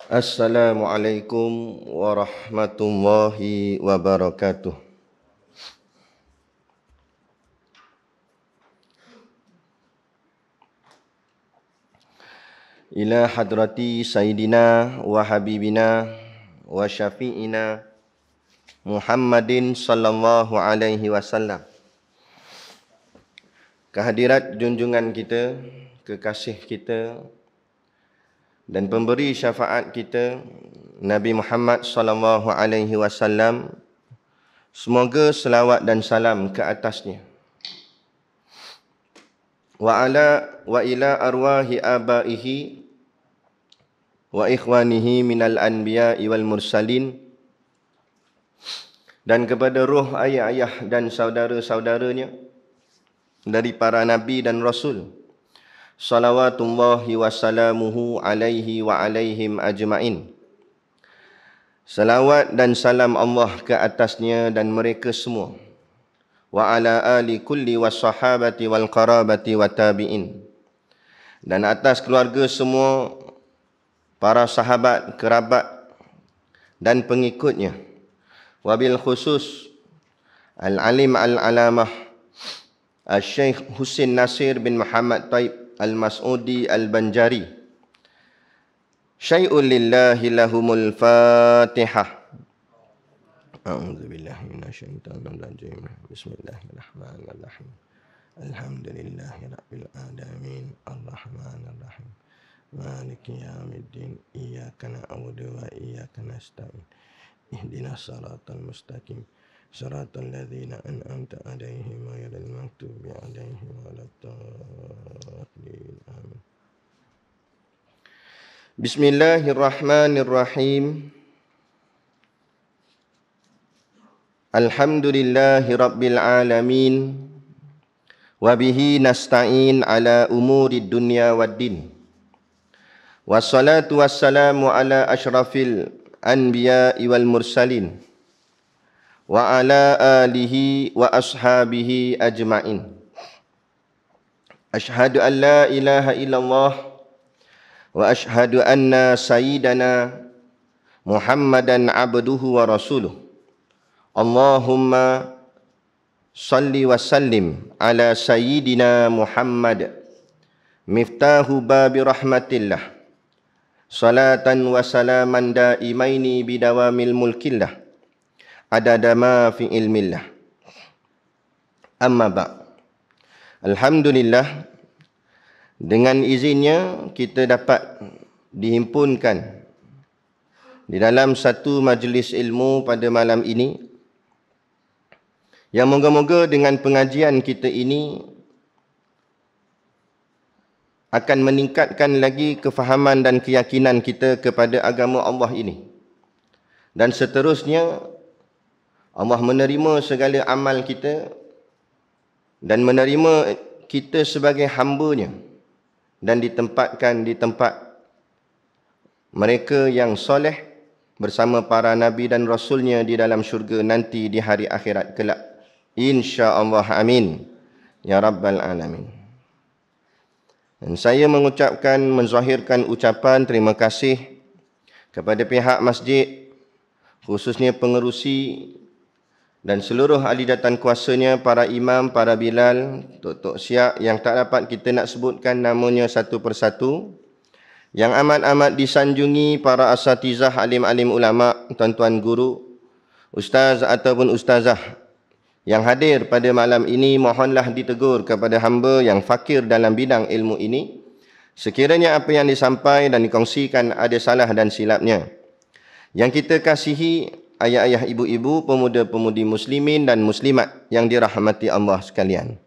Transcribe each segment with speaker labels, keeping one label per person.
Speaker 1: Assalamualaikum warahmatullahi wabarakatuh. Ila hadrati Sayyidina wa Habibina wa Syafi'ina Muhammadin sallallahu alaihi wasallam. Kehadirat junjungan kita, kekasih kita dan pemberi syafaat kita Nabi Muhammad sallallahu alaihi wasallam, semoga selawat dan salam ke atasnya. Wa ila arwahi abaihi wa ikhwanihi minal anbiya'i wal mursalin, dan kepada roh ayah-ayah dan saudara-saudaranya dari para nabi dan rasul, salawatullahi wassalamuhu alaihi wa alaihim ajma'in. Salawat dan salam Allah ke atasnya dan mereka semua. Wa ala ali kulli wassahabati wal qarabati wa tabi'in, dan atas keluarga semua, para sahabat, kerabat dan pengikutnya. Wabil khusus Al-Alim Al-Alamah Al-Syeikh Husin Nasir bin Muhammad Taib Al-Mas'udi Al-Banjari. Syai'un lillahi lahumul Fatihah. A'udzubillahi minasyaitonir rajim. Bismillahirrahmanirrahim. Alhamdulillahi rabbil alamin. Arrahmanir rahim. Maliki yaumiddin. Iyyaka na'budu wa iyyaka nasta'in. Ihdinas siratal mustaqim. Siratal ladzina an'amta 'alaihim ghairil maghdubi 'alaihim waladdallin. Amin. Bismillahirrahmanirrahim. Alhamdulillahi rabbil alamin. Wa bihi nasta'in ala umurid dunya waddin. Wassalatu wassalamu ala asyrafil anbiya'i wal mursalin wa ala alihi wa ashabihi ajma'in. Ashhadu an la ilaha illallah wa ashhadu anna sayyidana Muhammadan abduhu wa rasuluh. Allahumma salli wa sallim ala sayyidina Muhammad miftahu babi rahmatillah, salatan wa salaman daimaini bidawamil mulkillah, adada ma fi ilmillah. Amma ba'. Alhamdulillah, dengan izinnya kita dapat dihimpunkan di dalam satu majlis ilmu pada malam ini, yang moga-moga dengan pengajian kita ini akan meningkatkan lagi kefahaman dan keyakinan kita kepada agama Allah ini. Dan seterusnya, Allah menerima segala amal kita dan menerima kita sebagai hamba-Nya, dan ditempatkan di tempat mereka yang soleh bersama para nabi dan rasulnya di dalam syurga nanti di hari akhirat kelak. InsyaAllah, amin. Ya Rabbal Alamin. Dan saya mengucapkan, menzahirkan ucapan terima kasih kepada pihak masjid, khususnya pengerusi dan seluruh ahli jawatan kuasanya, para imam, para bilal, tok-tok siap yang tak dapat kita nak sebutkan namanya satu persatu, yang amat-amat disanjungi para asatizah, alim-alim ulama, tuan-tuan guru, ustaz ataupun ustazah yang hadir pada malam ini. Mohonlah ditegur kepada hamba yang fakir dalam bidang ilmu ini, sekiranya apa yang disampaikan dan dikongsikan ada salah dan silapnya. Yang kita kasihi ayah-ayah, ibu-ibu, pemuda-pemudi muslimin dan muslimat yang dirahmati Allah sekalian.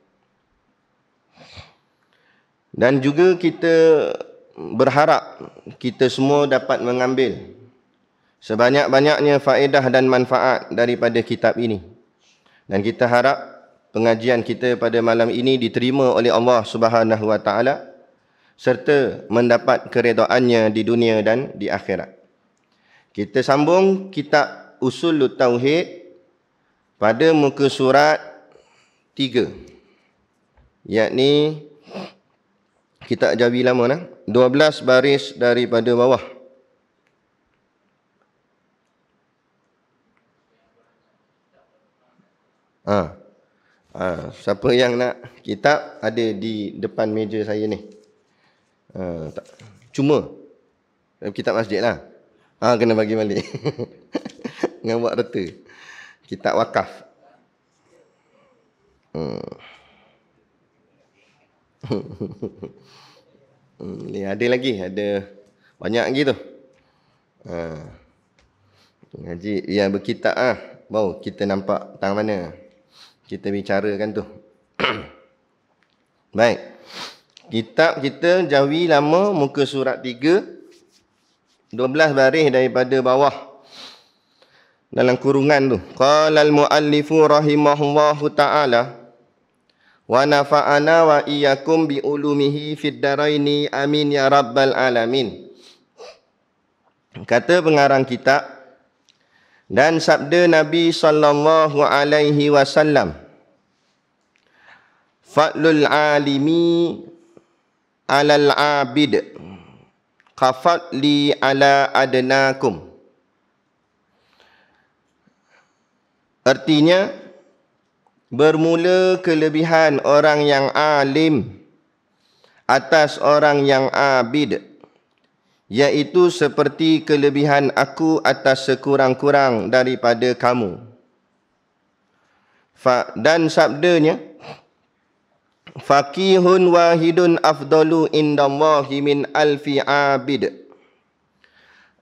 Speaker 1: Dan juga kita berharap kita semua dapat mengambil sebanyak-banyaknya faedah dan manfaat daripada kitab ini. Dan kita harap pengajian kita pada malam ini diterima oleh Allah Subhanahu wa taala serta mendapat keredaannya di dunia dan di akhirat. Kita sambung kitab Usulut Tauhid pada muka surat 3, yakni kita jawi lama 12 baris daripada bawah. Ha. Siapa yang nak kitab ada di depan meja saya ni. Cuma kitab masjid lah. Kena bagi balik. Dengan buat reta. Kitab wakaf. Ni ada lagi. Ada banyak lagi tu. Ngaji yang berkitab baru kita nampak tang mana kita bicarakan tu. Baik. Kitab kita Jawi Lama muka surat 3, 12 baris daripada bawah dalam kurungan tu. Qala al-muallifu rahimahullahu ta'ala wa nafa'ana wa iyyakum bi ulumihi fid daraini amin ya rabbal alamin. Kata pengarang kitab, dan sabda Nabi sallallahu alaihi wasallam, fadlul alimi alal abid kafadli ala adnakum. Artinya, bermula kelebihan orang yang alim atas orang yang abid, iaitu seperti kelebihan aku atas sekurang-kurang daripada kamu. Dan sabdanya, faqihun wahidun afdalu indallahi min alfi abid.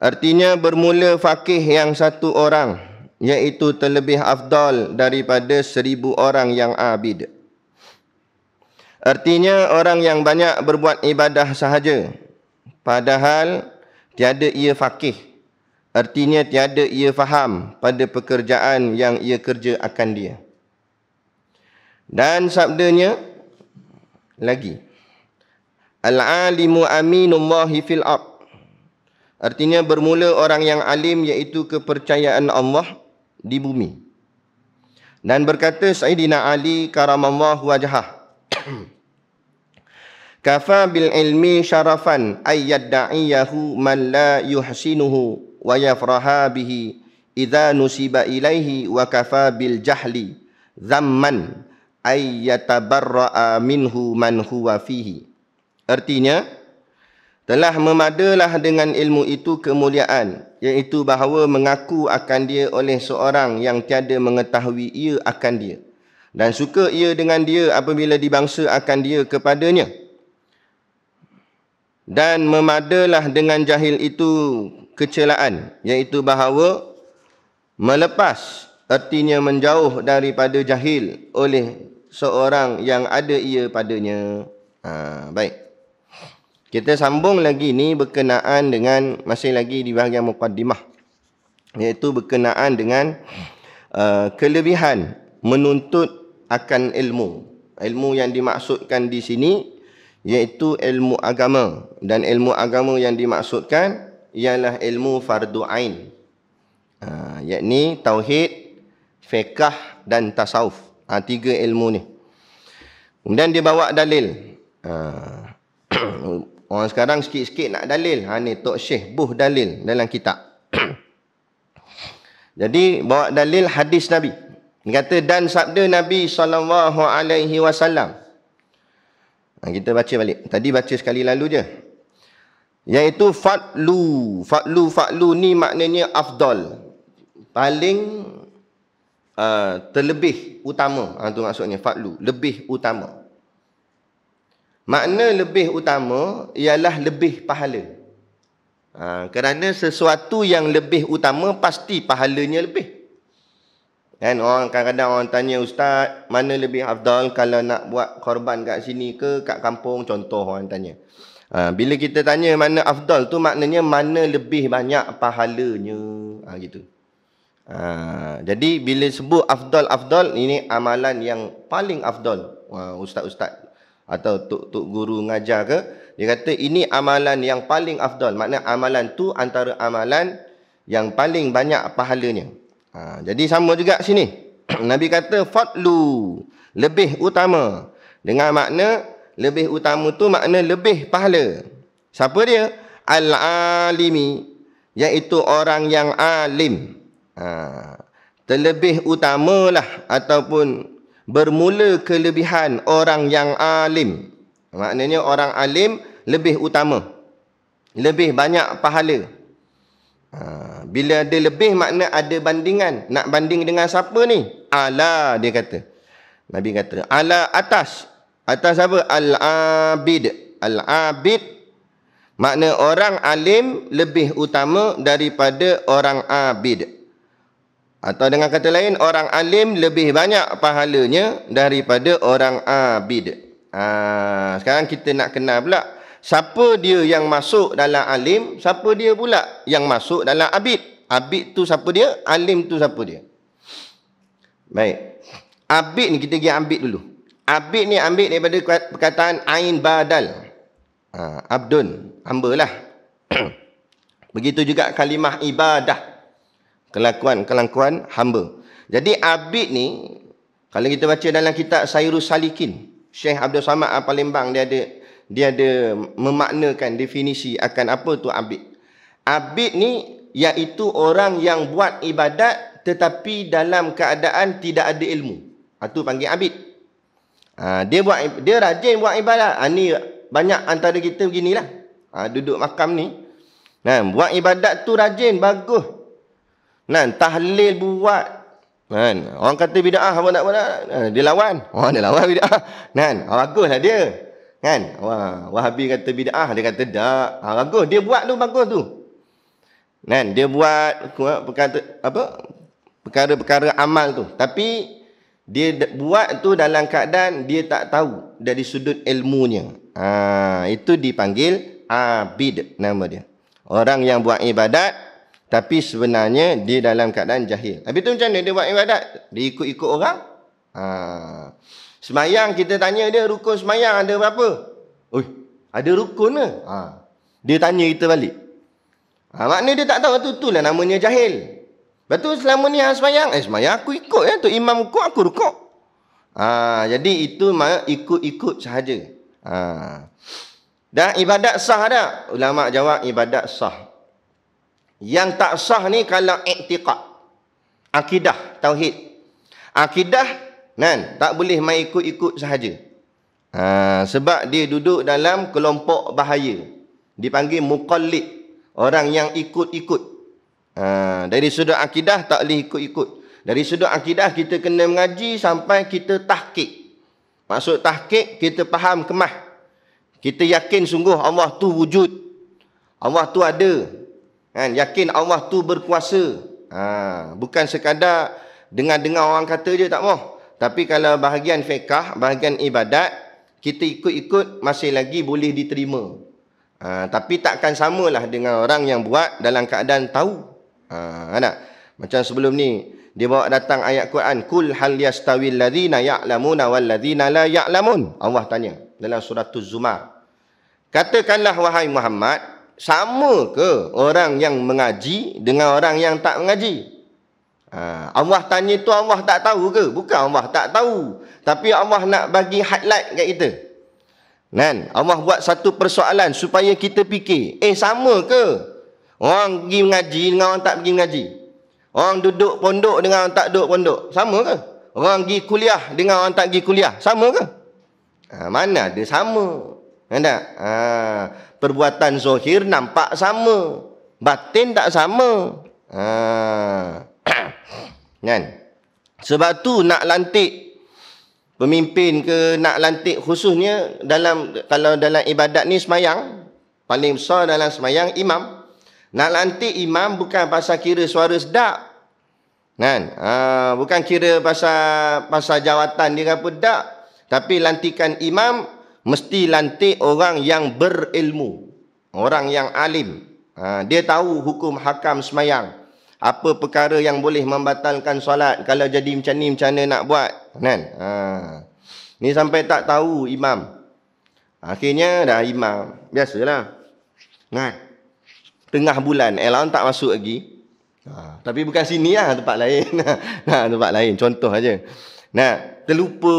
Speaker 1: Artinya bermula faqih yang satu orang, iaitu terlebih afdal daripada 1000 orang yang abid. Artinya orang yang banyak berbuat ibadah sahaja, padahal tiada ia faqih. Artinya tiada ia faham pada pekerjaan yang ia kerja akan dia. Dan sabdanya lagi, al-alimu aminullahi fil ard. Artinya bermula orang yang alim, iaitu kepercayaan Allah di bumi. Dan berkata Sayyidina Ali karamallahu wajhah, kafa bil ilmi syarafan ayyadda'iyahu man la yuhsinuhu wa yafraha bihi idza nusiba ilaihi, wa kafa bil jahli dhamman ayyatabarra'a minhu man huwa fihi. Artinya, telah memadalah dengan ilmu itu kemuliaan, iaitu bahawa mengaku akan dia oleh seorang yang tiada mengetahui ia akan dia, dan suka ia dengan dia apabila dibangsa akan dia kepadanya. Dan memadalah dengan jahil itu kecelaan, iaitu bahawa melepas, artinya menjauh daripada jahil oleh seorang yang ada ia padanya. Baik. Kita sambung lagi ni berkenaan dengan, masih lagi di bahagian muqaddimah, iaitu berkenaan dengan kelebihan menuntut akan ilmu. Ilmu yang dimaksudkan di sini iaitu ilmu agama, dan ilmu agama yang dimaksudkan ialah ilmu fardu ain, yakni tauhid, fiqh dan tasawuf. 3 ilmu ni. Kemudian dia bawa dalil. Orang sekarang sikit-sikit nak dalil. Ni Tok Syekh buh dalil dalam kitab. Jadi bawa dalil hadis Nabi. Dia kata, dan sabda Nabi SAW. Kita baca balik. Tadi baca sekali lalu je. Iaitu fadlu. Fadlu ni maknanya afdal. Paling terlebih utama. Itu maksudnya fadlu. Lebih utama. Makna lebih utama ialah lebih pahala. Kerana sesuatu yang lebih utama pasti pahalanya lebih. Kan orang kadang-kadang orang tanya, ustaz, mana lebih afdal kalau nak buat korban kat sini ke kat kampung, contoh orang tanya. Bila kita tanya mana afdal tu maknanya mana lebih banyak pahalanya. Gitu. Jadi bila sebut afdal, ini amalan yang paling afdal. Ustaz-ustaz atau tok guru ngajar ke, dia kata ini amalan yang paling afdal. Maknanya amalan tu antara amalan yang paling banyak pahalanya. Jadi sama juga sini. Nabi kata fadlu, lebih utama. Dengan makna lebih utama tu makna lebih pahala. Siapa dia? Al-alimi, iaitu orang yang alim. terlebih utamalah ataupun bermula kelebihan orang yang alim. Maknanya orang alim lebih utama, lebih banyak pahala. Bila ada lebih, makna ada bandingan. Nak banding dengan siapa ni? Ala, dia kata. Nabi kata, ala atas. Atas apa? Al-abid. Al-abid, makna orang alim lebih utama daripada orang abid. Atau dengan kata lain, orang alim lebih banyak pahalanya daripada orang abid. Sekarang kita nak kenal pula, siapa dia yang masuk dalam alim, siapa dia pula yang masuk dalam abid. Abid tu siapa dia, alim tu siapa dia. Baik. Abid ni kita pergi ambil dulu. Abid ni ambil daripada perkataan ain badal. Abdun, hamba lah. Begitu juga kalimah ibadah, kelakuan hamba. Jadi abid ni, kalau kita baca dalam kitab Sairus Salikin, Syekh Abdul Samad Palembang, dia ada memaknakan definisi akan apa tu abid. Abid ni iaitu orang yang buat ibadat tetapi dalam keadaan tidak ada ilmu. Itu panggil abid. Dia rajin buat ibadat. Ni banyak antara kita beginilah. Duduk makam ni. Buat ibadat tu rajin, bagus. Tahlil buat. Orang kata bid'ah, apa nak buat? Dia lawan. Dia lawan bid'ah. Baguslah dia. Wahabi kata bid'ah, dia kata tak. Bagus, dia buat tu bagus tu. Dia buat perkara amal tu. Tapi dia buat tu dalam keadaan dia tak tahu dari sudut ilmunya. Itu dipanggil abid, nama dia. Orang yang buat ibadat tapi sebenarnya dia dalam keadaan jahil. Habis tu macam mana dia buat ibadat? Dia ikut-ikut orang. Semayang, kita tanya dia, rukun semayang ada berapa? Ada rukun ke? Dia tanya kita balik. Maknanya dia tak tahu. Itulah namanya jahil. Lepas tu selama ni semayang, semayang aku ikut ya. Tu imam rukuk, aku rukuk. Jadi itu ikut-ikut sahaja. Dan ibadat sah tak? Ulama jawab ibadat sah. Yang tak sah ni kalau i'tiqad, akidah, tauhid. Akidah tak boleh main ikut-ikut sahaja. Sebab dia duduk dalam kelompok bahaya. Dipanggil muqallid, orang yang ikut-ikut. Dari sudut akidah tak boleh ikut-ikut. Dari sudut akidah kita kena mengaji sampai kita tahqiq. Maksud tahqiq, kita faham kemah. Kita yakin sungguh Allah tu wujud. Allah tu ada. Yakin Allah tu berkuasa. Bukan sekadar dengar-dengar orang kata je, tak mahu. Tapi kalau bahagian fiqh, bahagian ibadat, kita ikut-ikut masih lagi boleh diterima. Tapi takkan samalah dengan orang yang buat dalam keadaan tahu. Macam sebelum ni dia bawa datang ayat Quran, kul hal yastawil ladzina ya'lamuna wal ladzina la ya'lamun. Allah tanya dalam surah Az-Zumar, katakanlah wahai Muhammad, sama ke orang yang mengaji dengan orang yang tak mengaji? Allah tanya tu, Allah tak tahu ke? Bukan Allah tak tahu, tapi Allah nak bagi highlight kat kita. Allah buat satu persoalan supaya kita fikir, sama ke orang pergi mengaji dengan orang tak pergi mengaji? Orang duduk pondok dengan orang tak duduk pondok, sama ke? Orang pergi kuliah dengan orang tak pergi kuliah, sama ke? Mana ada sama. Tak? Perbuatan zahir nampak sama, batin tak sama. Sebab tu nak lantik pemimpin ke, nak lantik khususnya kalau dalam ibadat ni semayang, paling besar dalam semayang imam. Nak lantik imam bukan pasal kira suara sedap. Bukan kira pasal jawatan dia apa, tak. Tapi lantikan imam mesti lantik orang yang berilmu, orang yang alim. Dia tahu hukum hakam semayang, apa perkara yang boleh membatalkan solat, kalau jadi macam ni macam mana nak buat. Ni sampai tak tahu imam. Akhirnya dah imam, biasalah. Tengah bulan, elang tak masuk lagi. Tapi bukan sini lah, tempat lain. Tempat lain, contoh aja. Terlupa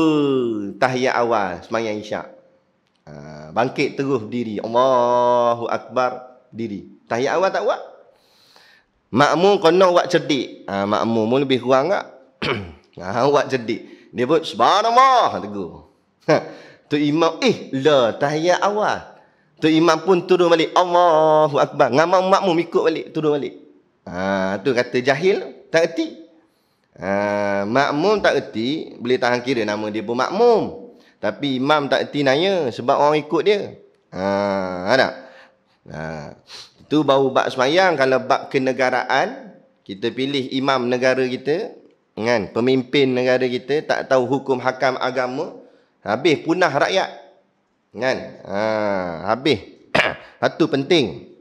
Speaker 1: tahiyat awal semayang isyak. Bangkit terus berdiri, Allahu Akbar, diri. Tahiyat awal tak buat. Makmum kena buat cerdik. Makmum pun lebih kurang tak? Buat cerdik. Dia pun subhanallah tegur. Tu imam tahiyat awal. Tu imam pun turun balik. Allahu akbar. Ngamak makmum ikut balik, turun balik. Tu kata jahil, tak erti. Makmum tak erti, boleh tahan kira nama dia pun makmum. Tapi imam tak erti nanya sebab orang ikut dia. Tak? Itu baru bab semayang. Kalau bab kenegaraan, kita pilih imam negara kita, kan, pemimpin negara kita, tak tahu hukum hakam agama, habis punah rakyat. Kan? Habis. Itu penting.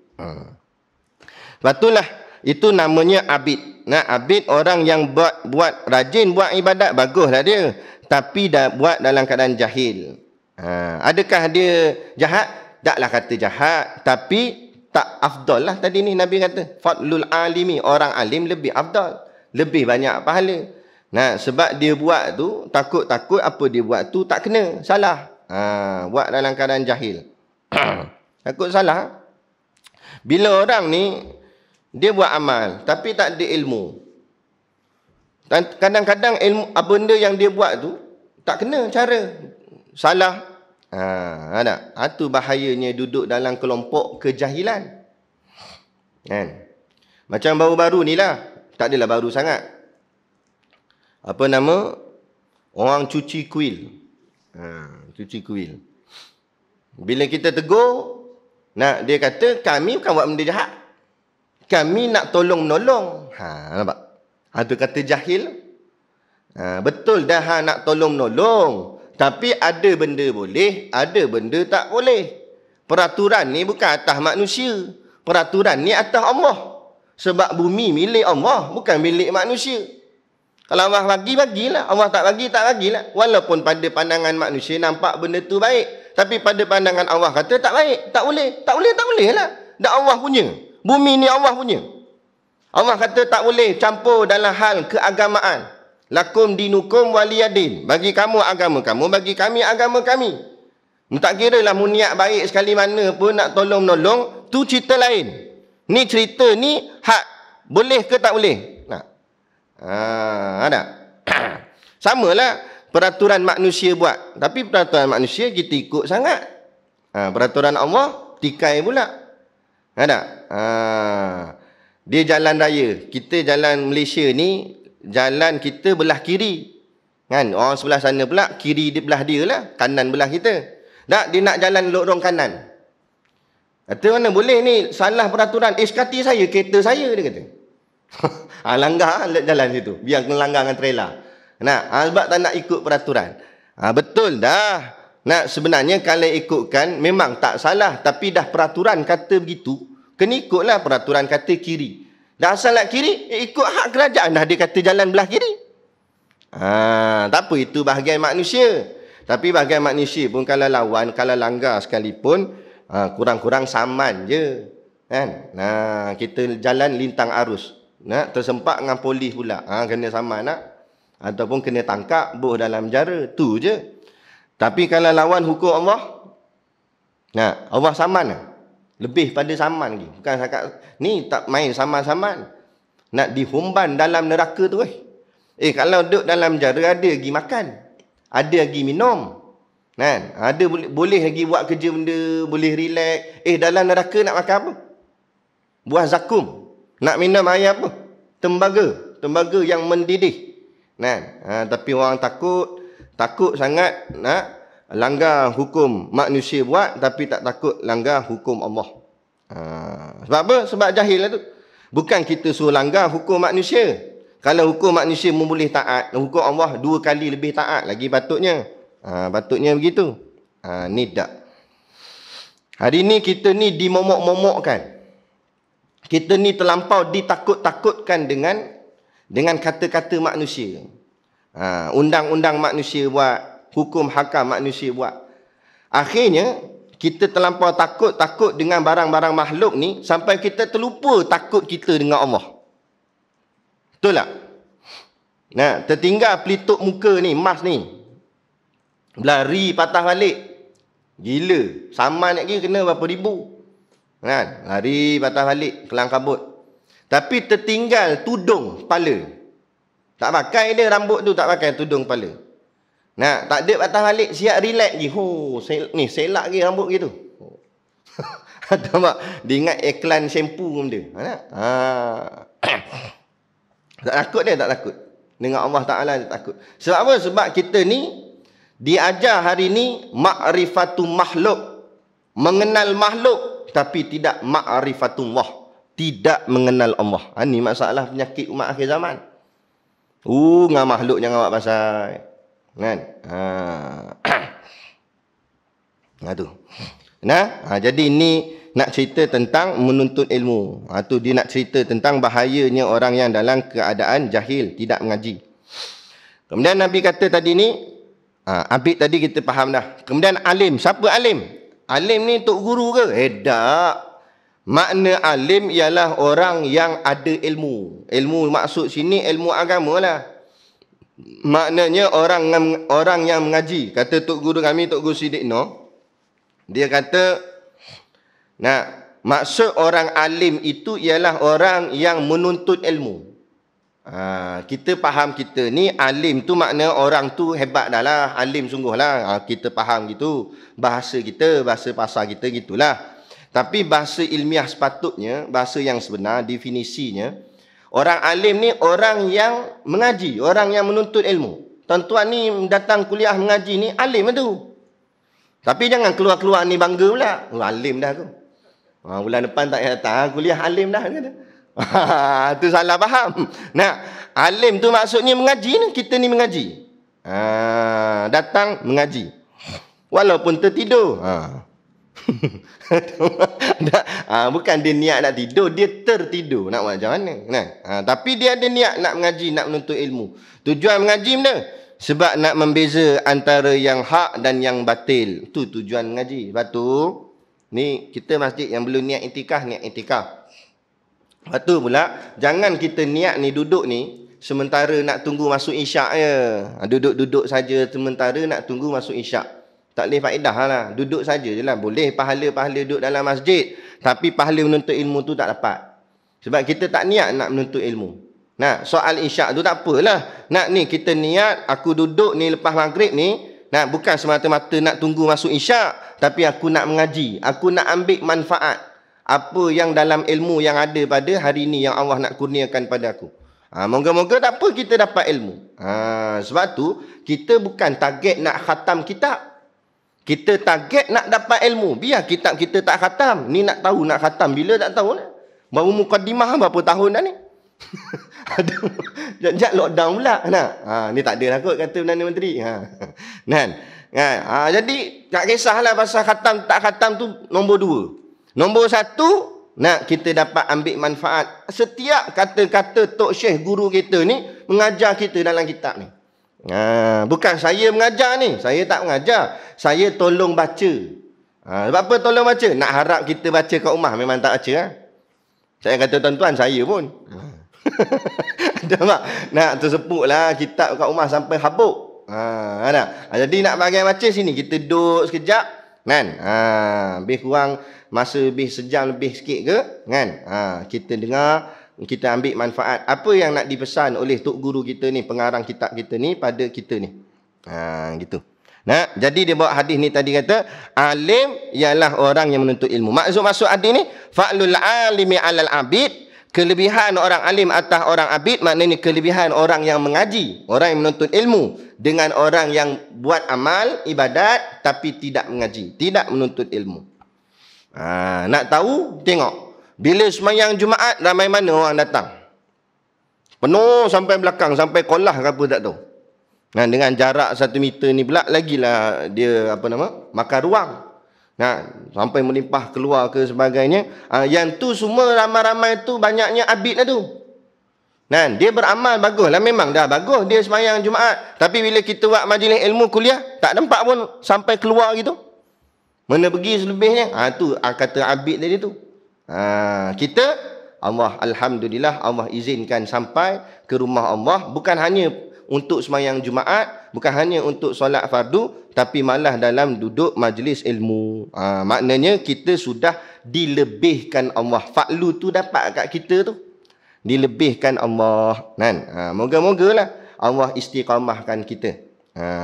Speaker 1: Lepas itu namanya abid. Abid orang yang buat rajin buat ibadat, baguslah dia. Tapi dah buat dalam keadaan jahil. Adakah dia jahat? Taklah kata jahat, tapi tak afdal lah tadi ni Nabi kata. Fadlul alimi, orang alim lebih afdal, lebih banyak pahala. Sebab dia buat tu, takut-takut apa dia buat tu tak kena, salah. Buat dalam keadaan jahil. Takut salah. Bila orang ni, dia buat amal, tapi tak ada ilmu. Dan kadang-kadang ilmu, benda yang dia buat tu, tak kena cara. Salah. Ada. Itu bahayanya duduk dalam kelompok kejahilan. Kan? Macam baru-baru ni lah. Tak adalah baru sangat. Apa nama? Orang cuci kuil. Cuci kuil. Bila kita tegur, dia kata, kami bukan buat benda jahat. Kami nak tolong-menolong. Nampak? Itu kata jahil. Betul dah nak tolong-menolong. Tapi ada benda boleh, ada benda tak boleh. Peraturan ni bukan atas manusia. Peraturan ni atas Allah. Sebab bumi milik Allah, bukan milik manusia. Kalau Allah bagi, bagilah. Allah tak bagi, tak bagilah. Walaupun pada pandangan manusia nampak benda tu baik. Tapi pada pandangan Allah kata tak baik. Tak boleh. Tak boleh, tak boleh lah. Dah Allah punya. Bumi ni Allah punya. Allah kata tak boleh campur dalam hal keagamaan. Lakum dinukum waliyadin. Bagi kamu agama kamu, bagi kami agama kami. Tak kira lah mu niat baik sekali mana pun nak tolong-menolong, tu cerita lain. Ni cerita ni hak. Boleh ke tak boleh? Ada. Samalah peraturan manusia buat. Tapi peraturan manusia kita ikut sangat. Peraturan Allah tikai pula. Ada. Dia jalan raya. Kita jalan Malaysia ni, jalan kita belah kiri. Kan? Orang sebelah sana pula, kiri dia belah dia lah, kanan belah kita. Tak, dia nak jalan lorong kanan. Kata mana boleh ni, salah peraturan. Sekati saya, kereta saya, dia kata. Langgar jalan situ. Biar kena langgar dengan trailer. Sebab tak nak ikut peraturan. Betul dah. Sebenarnya kalau ikutkan, memang tak salah. Tapi dah peraturan kata begitu, kena ikutlah peraturan kata kiri. Dah asal nak kiri, ikut hak kerajaan dah dia kata jalan belah kiri. Tak apa, itu bahagian manusia. Tapi bahagian manusia pun kalau lawan, kalau langgar sekalipun, kurang-kurang saman je. Kan? Kita jalan lintang arus. Tersempak dengan polis pula. Kena saman nak. Ataupun kena tangkap, buh dalam penjara. Tu je. Tapi kalau lawan hukum Allah, Allah saman lah. Lebih pada saman lagi. Bukan cakap ni tak main saman-saman. Nak dihumban dalam neraka tu. Kalau duduk dalam penjara ada lagi makan. Ada lagi minum. Ada boleh lagi buat kerja benda, boleh relax. Dalam neraka nak makan apa? Buah zakum. Nak minum air apa? Tembaga. Tembaga yang mendidih. Tapi orang takut sangat nak langgar hukum manusia buat, tapi tak takut langgar hukum Allah. Sebab apa? Sebab jahil lah tu. Bukan kita suruh langgar hukum manusia. Kalau hukum manusia boleh taat, hukum Allah 2 kali lebih taat lagi patutnya. Patutnya begitu. Ni tak. Hari ni kita ni dimomok-momokkan. Kita ni terlampau ditakut-takutkan dengan kata-kata manusia. Undang-undang manusia buat, hukum hakam manusia buat. Akhirnya kita terlampau takut dengan barang-barang makhluk ni sampai kita terlupa takut kita dengan Allah. Betul tak? Tertinggal pelitup muka ni, emas ni. Lari patah balik. Gila. Saman lagi kena berapa ribu. Lari patah balik, kelang kabut. Tapi tertinggal tudung kepala. Tak pakai dia rambut tu, tak pakai tudung kepala. Nah, tak ada patah balik, siap relax je. Ni selak lagi rambut gitu. Tak dia ingat iklan shampoo pun dia. Tak takut dia, tak takut. Dengan Allah Ta'ala dia takut. Sebab apa? Sebab kita ni diajar hari ni ma'rifatul makhluk. Mengenal makhluk tapi tidak ma'rifatullah. Tidak mengenal Allah. Ini masalah penyakit umat akhir zaman. Dengan makhluk jangan buat pasal. Kan? Tu. Jadi ini nak cerita tentang menuntut ilmu. Tu dia nak cerita tentang bahayanya orang yang dalam keadaan jahil, tidak mengaji. Kemudian Nabi kata tadi ni, abid tadi kita faham dah. Kemudian alim. Siapa alim? Alim ni tok guru ke? Tak. Makna alim ialah orang yang ada ilmu. Ilmu maksud sini ilmu agama lah. Maknanya orang yang mengaji. Kata tok guru kami, Tok Guru Siddiq Noh, dia kata, maksud orang alim itu ialah orang yang menuntut ilmu. Kita faham kita ni alim tu makna orang tu hebat dah lah. Alim sungguh lah. Kita faham gitu. Bahasa kita, bahasa pasar kita gitulah. Tapi bahasa ilmiah sepatutnya, bahasa yang sebenar, definisinya, orang alim ni orang yang mengaji, orang yang menuntut ilmu. Tuan-tuan ni datang kuliah mengaji ni alim tu. Tapi jangan keluar-keluar ni bangga pula. Alim dah aku. Bulan depan tak datang, kuliah alim dah. Itu salah faham. Alim tu maksudnya mengaji ni. Kita ni mengaji. Datang mengaji. Walaupun tertidur. Bukan dia niat nak tidur, dia tertidur. Nak buat macam mana? Tapi dia ada niat nak mengaji, nak menuntut ilmu. Tujuan mengaji benda? Sebab nak membeza antara yang hak dan yang batil. Itu tujuan mengaji. Lepas tu, ni kita masjid yang belum niat itikaf, niat itikaf. Lepas tu pula, jangan kita niat ni duduk ni sementara nak tunggu masuk isyak je. Duduk-duduk saja sementara nak tunggu masuk isyak. Tak boleh faedah lah. Duduk saja je lah. Boleh pahala-pahala duduk dalam masjid. Tapi pahala menuntut ilmu tu tak dapat. Sebab kita tak niat nak menuntut ilmu. Soal isyak tu tak apalah. Ni kita niat, aku duduk ni lepas maghrib ni. Bukan semata-mata nak tunggu masuk isyak. Tapi aku nak mengaji. Aku nak ambil manfaat. Apa yang dalam ilmu yang ada pada hari ni yang Allah nak kurniakan pada aku. Moga-moga tak apa kita dapat ilmu. Sebab tu, kita bukan target nak khatam kitab. Kita target nak dapat ilmu. Biar kitab kita tak khatam. Ni nak tahu nak khatam bila tak tahu lah. Baru mukaddimah berapa tahun dah ni. Sekejap lockdown pula. Ni tak ada lah kot kata Perdana Menteri. Jadi tak kisahlah pasal khatam tak khatam tu nombor 2. Nombor 1, kita dapat ambil manfaat. Setiap kata-kata tok syekh guru kita ni mengajar kita dalam kitab ni. Bukan saya mengajar ni. Saya tak mengajar. Saya tolong baca. Sebab apa tolong baca? Nak harap kita baca kat rumah. Memang tak baca. Saya kata tuan-tuan, saya pun. Nak tersepuk lah kitab kat rumah sampai habuk. Jadi nak bagian baca sini. Kita duduk sekejap. Lebih kurang masa lebih sejam lebih sikit ke. Kita dengar. Kita ambil manfaat. Apa yang nak dipesan oleh tok guru kita ni, pengarang kitab kita ni pada kita ni. Gitu. Jadi dia bawa hadis ni tadi kata, alim ialah orang yang menuntut ilmu. Maksud hadis ni, fa'lul alimi 'alal abid, kelebihan orang alim atas orang abid, maknanya kelebihan orang yang mengaji, orang yang menuntut ilmu dengan orang yang buat amal ibadat tapi tidak mengaji, tidak menuntut ilmu. Nak tahu? Tengok. Bila semayang Jumaat, ramai mana orang datang? Penuh sampai belakang, sampai kolah ke apa tak tahu. Dengan jarak 1 meter ni pula, lagilah dia makan ruang. Sampai melimpah keluar ke sebagainya. Yang tu semua ramai-ramai tu banyaknya abid lah tu. Dia beramal bagus lah, memang dah bagus dia semayang Jumaat. Tapi bila kita buat majlis ilmu kuliah, tak nampak pun sampai keluar gitu. Mana pergi selebihnya? Tu kata abid tadi tu. Kita Allah alhamdulillah Allah izinkan sampai ke rumah Allah, bukan hanya untuk semayang Jumaat, bukan hanya untuk solat fardu, tapi malah dalam duduk majlis ilmu. Maknanya kita sudah dilebihkan Allah. Fa'lu tu dapat kat kita tu. Dilebihkan Allah. Kan? Moga-mogalah Allah istiqamahkan kita.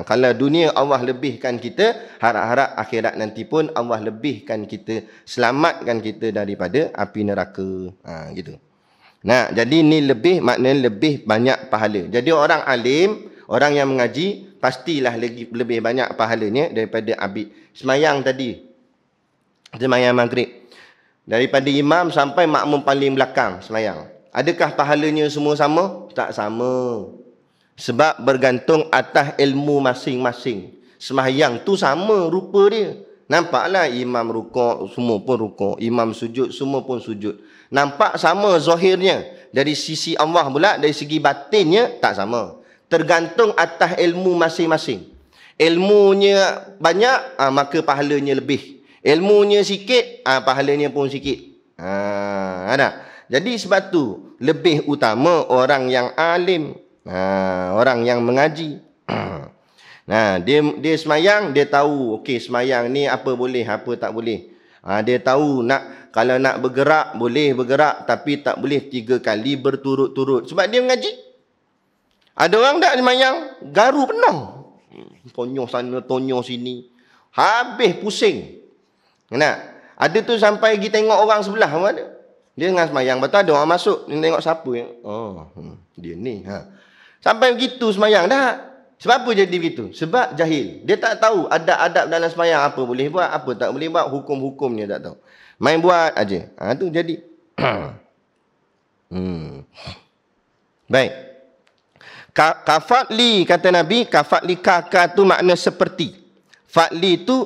Speaker 1: Kalau dunia Allah lebihkan kita, harap-harap akhirat nanti pun Allah lebihkan kita, selamatkan kita daripada api neraka. Gitu. Nah, jadi ni lebih, maknanya lebih banyak pahala. Jadi orang alim, orang yang mengaji, pastilah lebih banyak pahalanya daripada abid. Semayang tadi, semayang maghrib, daripada imam sampai makmum paling belakang semayang, adakah pahalanya semua sama? Tak sama. Sebab bergantung atas ilmu masing-masing. Semayang tu sama rupa dia. Nampaklah imam rukuk, semua pun rukuk. Imam sujud, semua pun sujud. Nampak sama zahirnya. Dari sisi Allah pula, dari segi batinnya, tak sama. Tergantung atas ilmu masing-masing. Ilmunya banyak, maka pahalanya lebih. Ilmunya sikit, pahalanya pun sikit. Ada. Jadi sebab tu, lebih utama orang yang alim. Orang yang mengaji. Nah, dia semayang, dia tahu, okey, semayang ni apa boleh, apa tak boleh. Dia tahu kalau nak bergerak, boleh bergerak, tapi tak boleh 3 kali berturut-turut. Sebab dia mengaji. Ada orang tak semayang, garu penuh. Tonyoh sana, tonyoh sini. Habis pusing. Nah, ada tu sampai pergi tengok orang sebelah. Mana? Dia tengah semayang, betul ada orang masuk. Dia tengok siapa yang, dia ni. Sampai begitu semayang dah. Sebab apa jadi begitu? Sebab jahil. Dia tak tahu adab-adab dalam semayang, apa boleh buat, apa tak boleh buat, hukum-hukumnya tak tahu. Main buat aja. Tu jadi. Baik. Kafatli, kata Nabi, kafatli kaka tu makna seperti. Fatli tu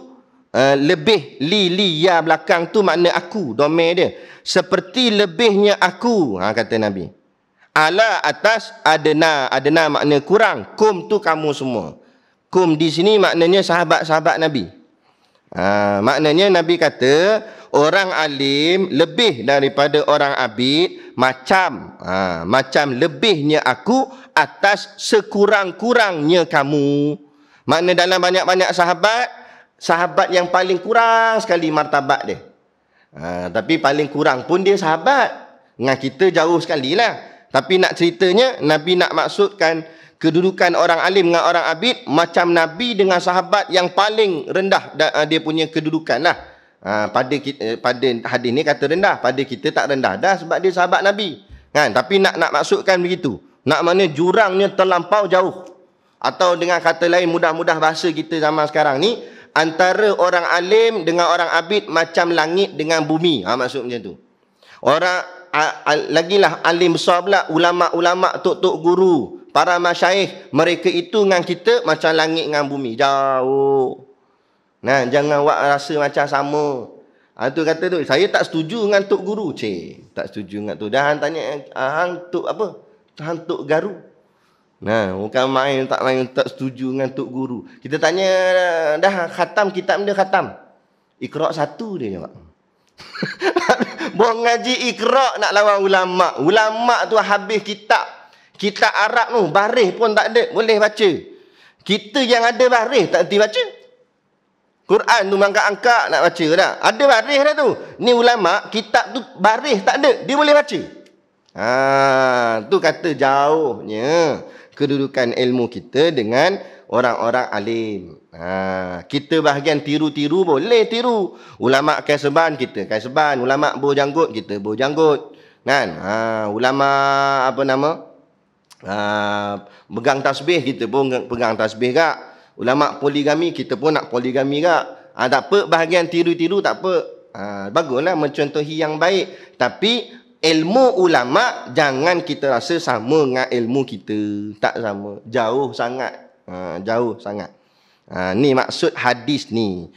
Speaker 1: lebih, li ya belakang tu makna aku, domain dia. Seperti lebihnya aku, kata Nabi. Ala atas, adna makna kurang. Kum tu kamu semua. Kum di sini maknanya sahabat-sahabat Nabi. Maknanya Nabi kata orang alim lebih daripada orang abid, macam lebihnya aku atas sekurang-kurangnya kamu. Makna dalam banyak-banyak sahabat yang paling kurang sekali martabat dia. Tapi paling kurang pun dia sahabat. Dengan kita jauh sekali lah. Tapi nak ceritanya, Nabi nak maksudkan kedudukan orang alim dengan orang abid macam Nabi dengan sahabat yang paling rendah dia punya kedudukan lah. Pada hadis ni kata rendah, pada kita tak rendah dah sebab dia sahabat Nabi. Kan? Tapi nak maksudkan begitu. Nak mana jurangnya terlampau jauh. Atau dengan kata lain, mudah-mudah bahasa kita zaman sekarang ni, antara orang alim dengan orang abid macam langit dengan bumi. Maksud macam tu. Orang lagilah alim besar pula, ulama-ulama, tok-tok guru, para masyaikh, mereka itu dengan kita macam langit dengan bumi, jauh. Nah, jangan buat rasa macam sama. Tu kata tu, saya tak setuju dengan tok guru. Tak setuju dengan tu. Dah hang tanya hang tok apa? Hang tok garu. Nah, bukan main tak setuju dengan tok guru. Kita tanya dah khatam kitab dia khatam. Iqra' 1 dia jawab. Buang ngaji Iqra' nak lawan ulama. Ulama tu habis kitab Arab tu, baris pun tak ada, boleh baca. Kita yang ada baris tak erti baca. Quran tu angkat-angkat nak baca dah. Ada baris dah tu. Ni ulama kitab tu baris tak ada, dia boleh baca. Tu kata jauhnya kedudukan ilmu kita dengan orang-orang alim. Kita bahagian tiru-tiru boleh tiru. Ulama kaiseban, kita kaiseban. Ulama berjanggut, kita berjanggut. Kan? Ulama apa nama? Pegang tasbih, kita pun pegang tasbih kak. Ulama poligami, kita pun nak poligami kak. Tak apa, bahagian tiru-tiru tak apa. Baguslah mencontohi yang baik. Tapi ilmu ulama jangan kita rasa sama dengan ilmu kita. Tak sama. Jauh sangat. Jauh sangat. Ni maksud hadis ni.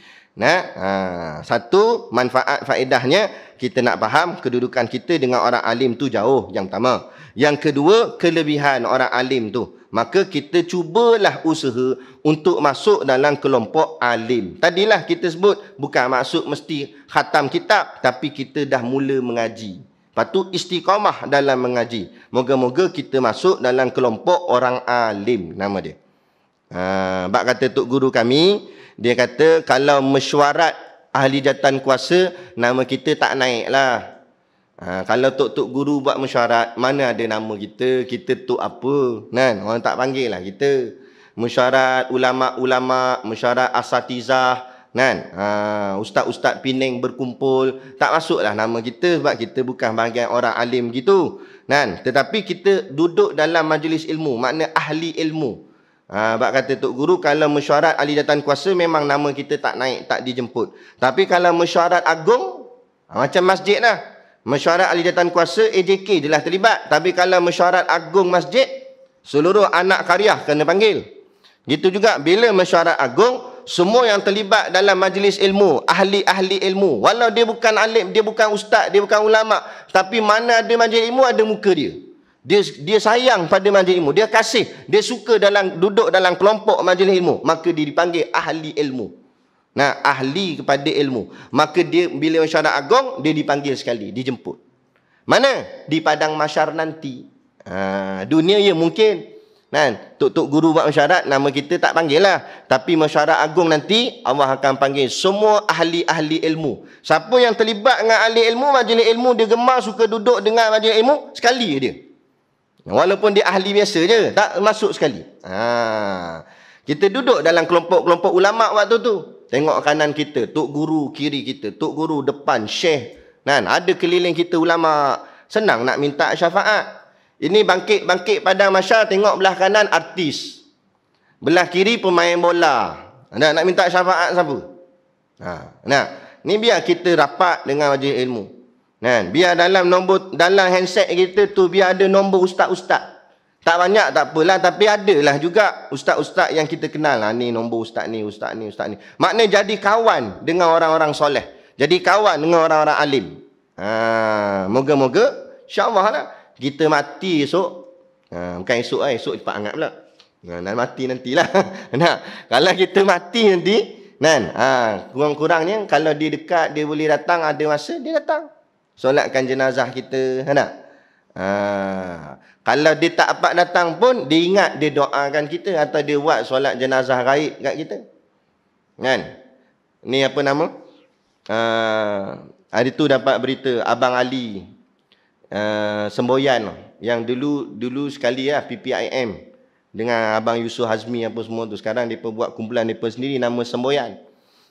Speaker 1: Satu, manfaat faedahnya kita nak faham kedudukan kita dengan orang alim tu jauh, yang pertama. Yang kedua, kelebihan orang alim tu. Maka kita cubalah usaha untuk masuk dalam kelompok alim. Tadilah kita sebut bukan maksud mesti khatam kitab, tapi kita dah mula mengaji. Lepas tu istiqamah dalam mengaji. Moga-moga kita masuk dalam kelompok orang alim, nama dia. Bak kata tok guru kami, dia kata kalau mesyuarat ahli jawatan kuasa, nama kita tak naik lah. Kalau tok-tok guru buat mesyuarat, mana ada nama kita, kita tok apa, kan? Orang tak panggil lah kita. Mesyuarat ulama-ulama, mesyuarat asatizah, kan? Ustaz-ustaz Penang berkumpul, tak masuklah nama kita sebab kita bukan bahagian orang alim gitu, kan? Tetapi kita duduk dalam majlis ilmu, makna ahli ilmu. Sebab kata tok guru, kalau mesyuarat ahli jawatan kuasa memang nama kita tak naik, tak dijemput. Tapi kalau mesyuarat agung, macam masjid lah. Mesyuarat ahli jawatan kuasa AJK je lah terlibat. Tapi kalau mesyuarat agung masjid, seluruh anak karya kena panggil. Gitu juga bila mesyuarat agung, semua yang terlibat dalam majlis ilmu, ahli-ahli ilmu, walau dia bukan alim, dia bukan ustaz, dia bukan ulama, tapi mana ada majlis ilmu, ada muka dia. Dia sayang pada majlis ilmu, dia kasih, dia suka duduk dalam kelompok majlis ilmu, maka dia dipanggil ahli ilmu. Nah, ahli kepada ilmu. Maka dia bila mesyuarat agung, dia dipanggil sekali, dijemput. Mana? Di padang mahsyar nanti. Dunia ya mungkin. Kan? Tok-tok guru buat mesyuarat, nama kita tak panggil lah. Tapi mesyuarat agung nanti, Allah akan panggil semua ahli-ahli ilmu. Siapa yang terlibat dengan ahli ilmu, majlis ilmu, dia gemar, suka duduk dengan majlis ilmu, sekali dia. Walaupun dia ahli biasa je, tak masuk sekali. Kita duduk dalam kelompok-kelompok ulama' waktu tu. Tengok kanan kita, tok guru kiri kita, tok guru depan, syekh. Kan? Ada keliling kita ulama'. Senang nak minta syafaat. Ini bangkit padang mahsyar, tengok belah kanan artis. Belah kiri pemain bola. Nak minta syafaat siapa? Nah, ni biar kita rapat dengan majlis ilmu. Kan? Biar dalam handset kita tu biar ada nombor ustaz-ustaz. Tak banyak tak apalah, tapi adalah juga ustaz-ustaz yang kita kenal. Ni nombor ustaz ni, ustaz ni, ustaz ni. Maknanya jadi kawan dengan orang-orang soleh. Jadi kawan dengan orang-orang alim. Moga-moga insya-Allah lah kita mati esok. Bukan esok esok cepat hangat pula. Nak mati nantilah. Nah, kalau kita mati nanti, kan? Kurang-kurangnya kalau dia dekat, dia boleh datang, ada masa dia datang. Solatkan jenazah kita, kan tak? Kalau dia tak dapat datang pun, dia ingat, dia doakan kita atau dia buat solat jenazah gaib kat kita. Kan? Ni apa nama? Hari tu dapat berita Abang Ali semboyan yang dulu sekali lah PPIM dengan Abang Yusof Hazmi apa semua tu. Sekarang mereka buat kumpulan mereka sendiri nama semboyan.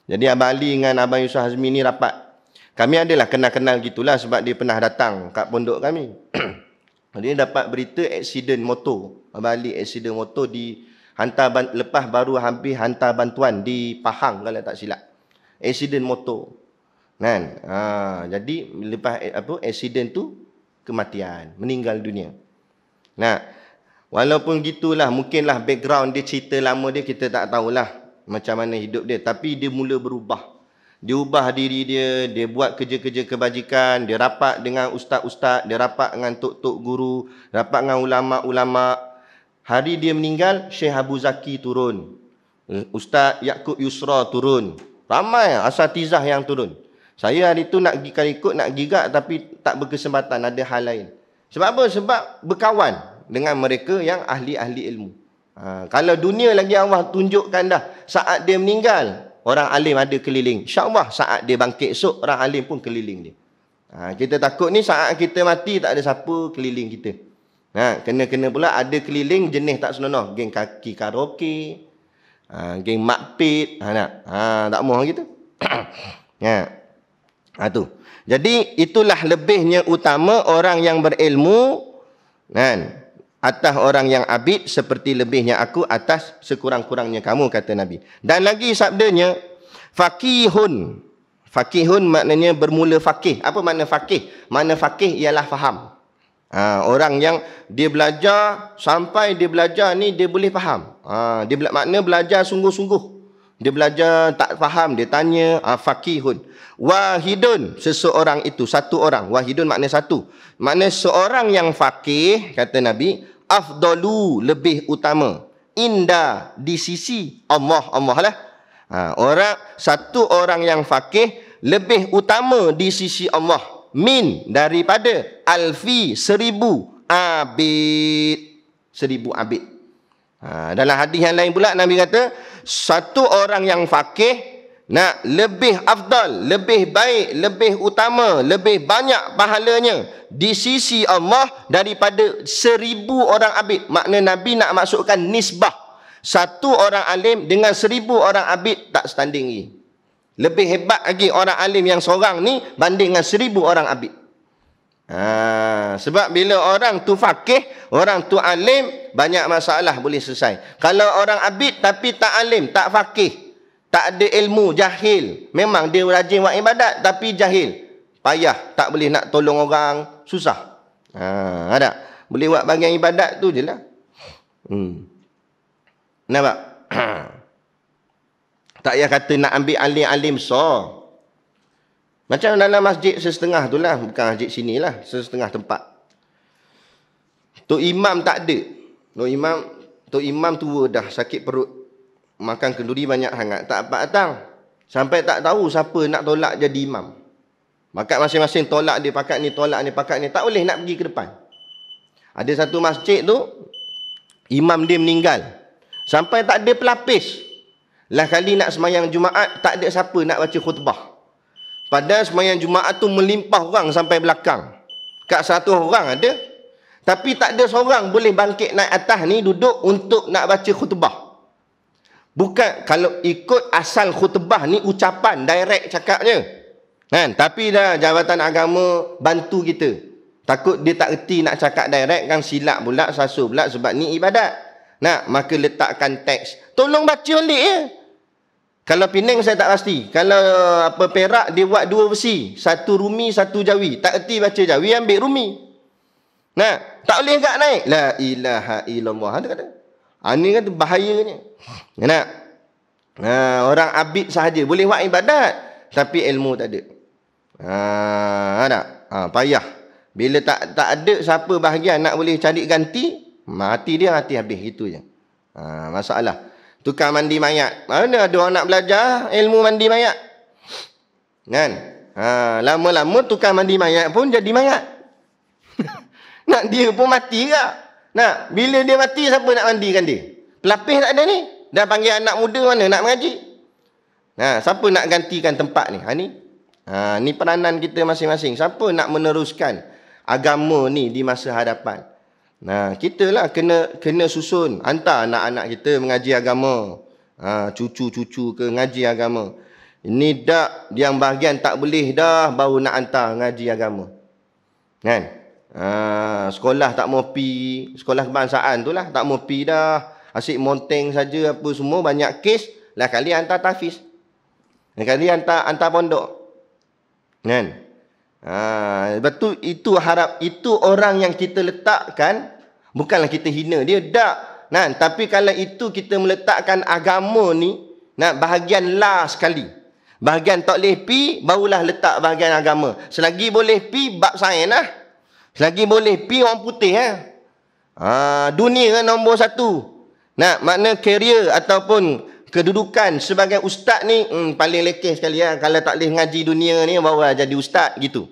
Speaker 1: Jadi Abang Ali dengan Abang Yusof Hazmi ni rapat. Kami adalah kenal-kenal gitulah sebab dia pernah datang kat pondok kami. Dia dapat berita aksiden motor. Abang Ali aksiden motor lepas baru habis hantar bantuan di Pahang kalau tak silap. Aksiden motor. Kan? Jadi lepas aksiden tu kematian, meninggal dunia. Nah, walaupun gitulah, mungkinlah background dia, cerita lama dia kita tak tahulah macam mana hidup dia, tapi dia mula berubah. Dia ubah diri dia, dia buat kerja-kerja kebajikan, dia rapat dengan ustaz-ustaz, dia rapat dengan tok-tok guru, rapat dengan ulama'-ulama'. Hari dia meninggal, Syekh Abu Zaki turun. Ustaz Yaakob Yusra turun. Ramai asatizah yang turun. Saya hari tu nak ikut, nak gigak tapi tak berkesempatan, ada hal lain. Sebab apa? Sebab berkawan dengan mereka yang ahli-ahli ilmu. Kalau dunia lagi Allah tunjukkan dah, saat dia meninggal, orang alim ada keliling. InsyaAllah saat dia bangkit esok, orang alim pun keliling dia. Kita takut ni saat kita mati tak ada siapa keliling kita. Kena-kena pula ada keliling jenis tak senonoh. Geng kaki karaoke, geng makpit. Tak mahu gitu. Tu. Jadi itulah lebihnya utama orang yang berilmu, kan, atas orang yang abid, seperti lebihnya aku atas sekurang-kurangnya kamu, kata Nabi. Dan lagi sabdanya, faqihun. Faqihun maknanya bermula faqih. Apa makna faqih? Makna faqih ialah faham. Orang yang dia belajar, sampai dia belajar ni dia boleh faham. Makna belajar sungguh-sungguh. Dia belajar tak faham, dia tanya, faqihun. Wahidun, seseorang itu, satu orang. Wahidun makna satu. Makna seorang yang faqih, kata Nabi, afdalu, lebih utama, inda, di sisi Allah lah. Satu orang yang faqih lebih utama di sisi Allah, min, daripada alfi, 1000 abid. 1000 abid. Dalam hadis yang lain pula Nabi kata, satu orang yang faqih Nak lebih afdal, lebih baik, lebih utama, lebih banyak pahalanya di sisi Allah daripada 1000 orang abid. Makna Nabi nak masukkan nisbah. Satu orang alim dengan 1000 orang abid tak standing lagi. Lebih hebat lagi orang alim yang seorang ni banding dengan 1000 orang abid. Sebab bila orang tu faqih, orang tu alim, banyak masalah boleh selesai. Kalau orang abid tapi tak alim, tak faqih, tak ada ilmu, jahil, memang dia rajin buat ibadat tapi jahil, payah, tak boleh nak tolong orang, susah. Ada boleh buat bahagian ibadat tu je lah. Nampak? Tak payah kata nak ambil alim-alim besar. Macam dalam masjid sesetengah tu lah, bukan masjid sini lah, sesetengah tempat. Tok Imam tak ada. Tok Imam tua dah, sakit perut, makan kenduri banyak sangat, tak dapat datang. Sampai tak tahu siapa nak tolak jadi imam. Pakat masing-masing tolak dia, pakat ni tolak ni, pakat ni, tak boleh nak pergi ke depan. Ada satu masjid tu, imam dia meninggal, sampai tak ada pelapis. Lah kali nak semayang Jumaat, tak ada siapa nak baca khutbah. Padahal semayang Jumaat tu melimpah orang sampai belakang. Kat 100 orang ada, tapi tak ada seorang boleh bangkit naik atas ni duduk untuk nak baca khutbah. Bukan, kalau ikut asal khutbah ni ucapan direct cakapnya, kan? Tapi dah Jabatan Agama bantu kita. Takut dia tak erti nak cakap direct kan, silap pula, sasur pula, sebab ni ibadat. Nah, maka letakkan teks. Tolong baca balik ya. Kalau Penang saya tak pasti. Kalau Perak dia buat 2 versi, satu Rumi, satu Jawi. Tak erti baca Jawi, ambil Rumi. Nah, tak boleh gak naik. La ilaha illallah. Ada kata. Ini kan bahayanya. Nak. Orang abid sahaja boleh buat ibadat, tapi ilmu tak ada. Ada. Payah. Bila tak ada siapa bahagian nak boleh cari ganti, mati dia, mati habis gitu je. Masalah. Tukar mandi mayat. Mana ada orang nak belajar ilmu mandi mayat? Kan? Lama-lama tukar mandi mayat pun jadi mayat. Nak dia pun mati ke? Nah, bila dia mati, siapa nak mandikan dia? Pelapis tak ada ni. Dah panggil anak muda, mana nak mengaji? Nah, siapa nak gantikan tempat ni? Ni peranan kita masing-masing. Siapa nak meneruskan agama ni di masa hadapan? Nah, kita lah kena susun, hantar anak-anak kita mengaji agama. Cucu-cucu ke ngaji agama. Ini dak yang bahagian tak boleh dah, baru nak hantar ngaji agama. Kan? Sekolah tak mau pi, sekolah kebangsaan tu lah tak mau pi dah. Asyik monteng saja apa semua, banyak kes. Lah kali hantar tahfiz. Lah kali hantar pondok. Kan? Betul, itu harap, itu orang yang kita letakkan, bukanlah kita hina dia, tak. Nah, tapi kalau itu kita meletakkan agama ni, nah, bahagian last sekali. Bahagian tak boleh pi, barulah letak bahagian agama. Selagi boleh pi, bab sains lah. Selagi boleh pi, orang putih lah. Dunia kan nombor 1. Nah, makna career ataupun kedudukan sebagai ustaz ni paling lekeh sekali lah. Kalau tak boleh ngaji dunia ni, barulah jadi ustaz gitu.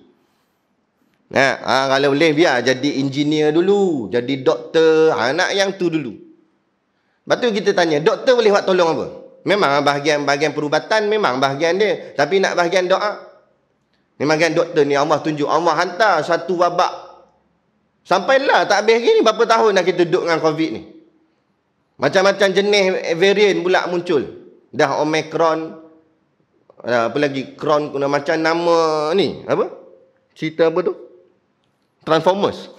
Speaker 1: Nah, kalau boleh biar jadi engineer dulu, jadi doktor, nak yang tu dulu. Lepas tu kita tanya, doktor boleh buat tolong apa? Memang bahagian perubatan, memang bahagian dia. Tapi nak bahagian doa, ni bahagian doktor ni Allah tunjuk, Allah hantar satu wabak. Sampailah tak habis lagi ni, berapa tahun dah kita duduk dengan COVID ni. Macam-macam jenis varian pula muncul. Dah Omicron, apa lagi, Kron, macam nama ni, apa? Cerita apa tu? Transformers.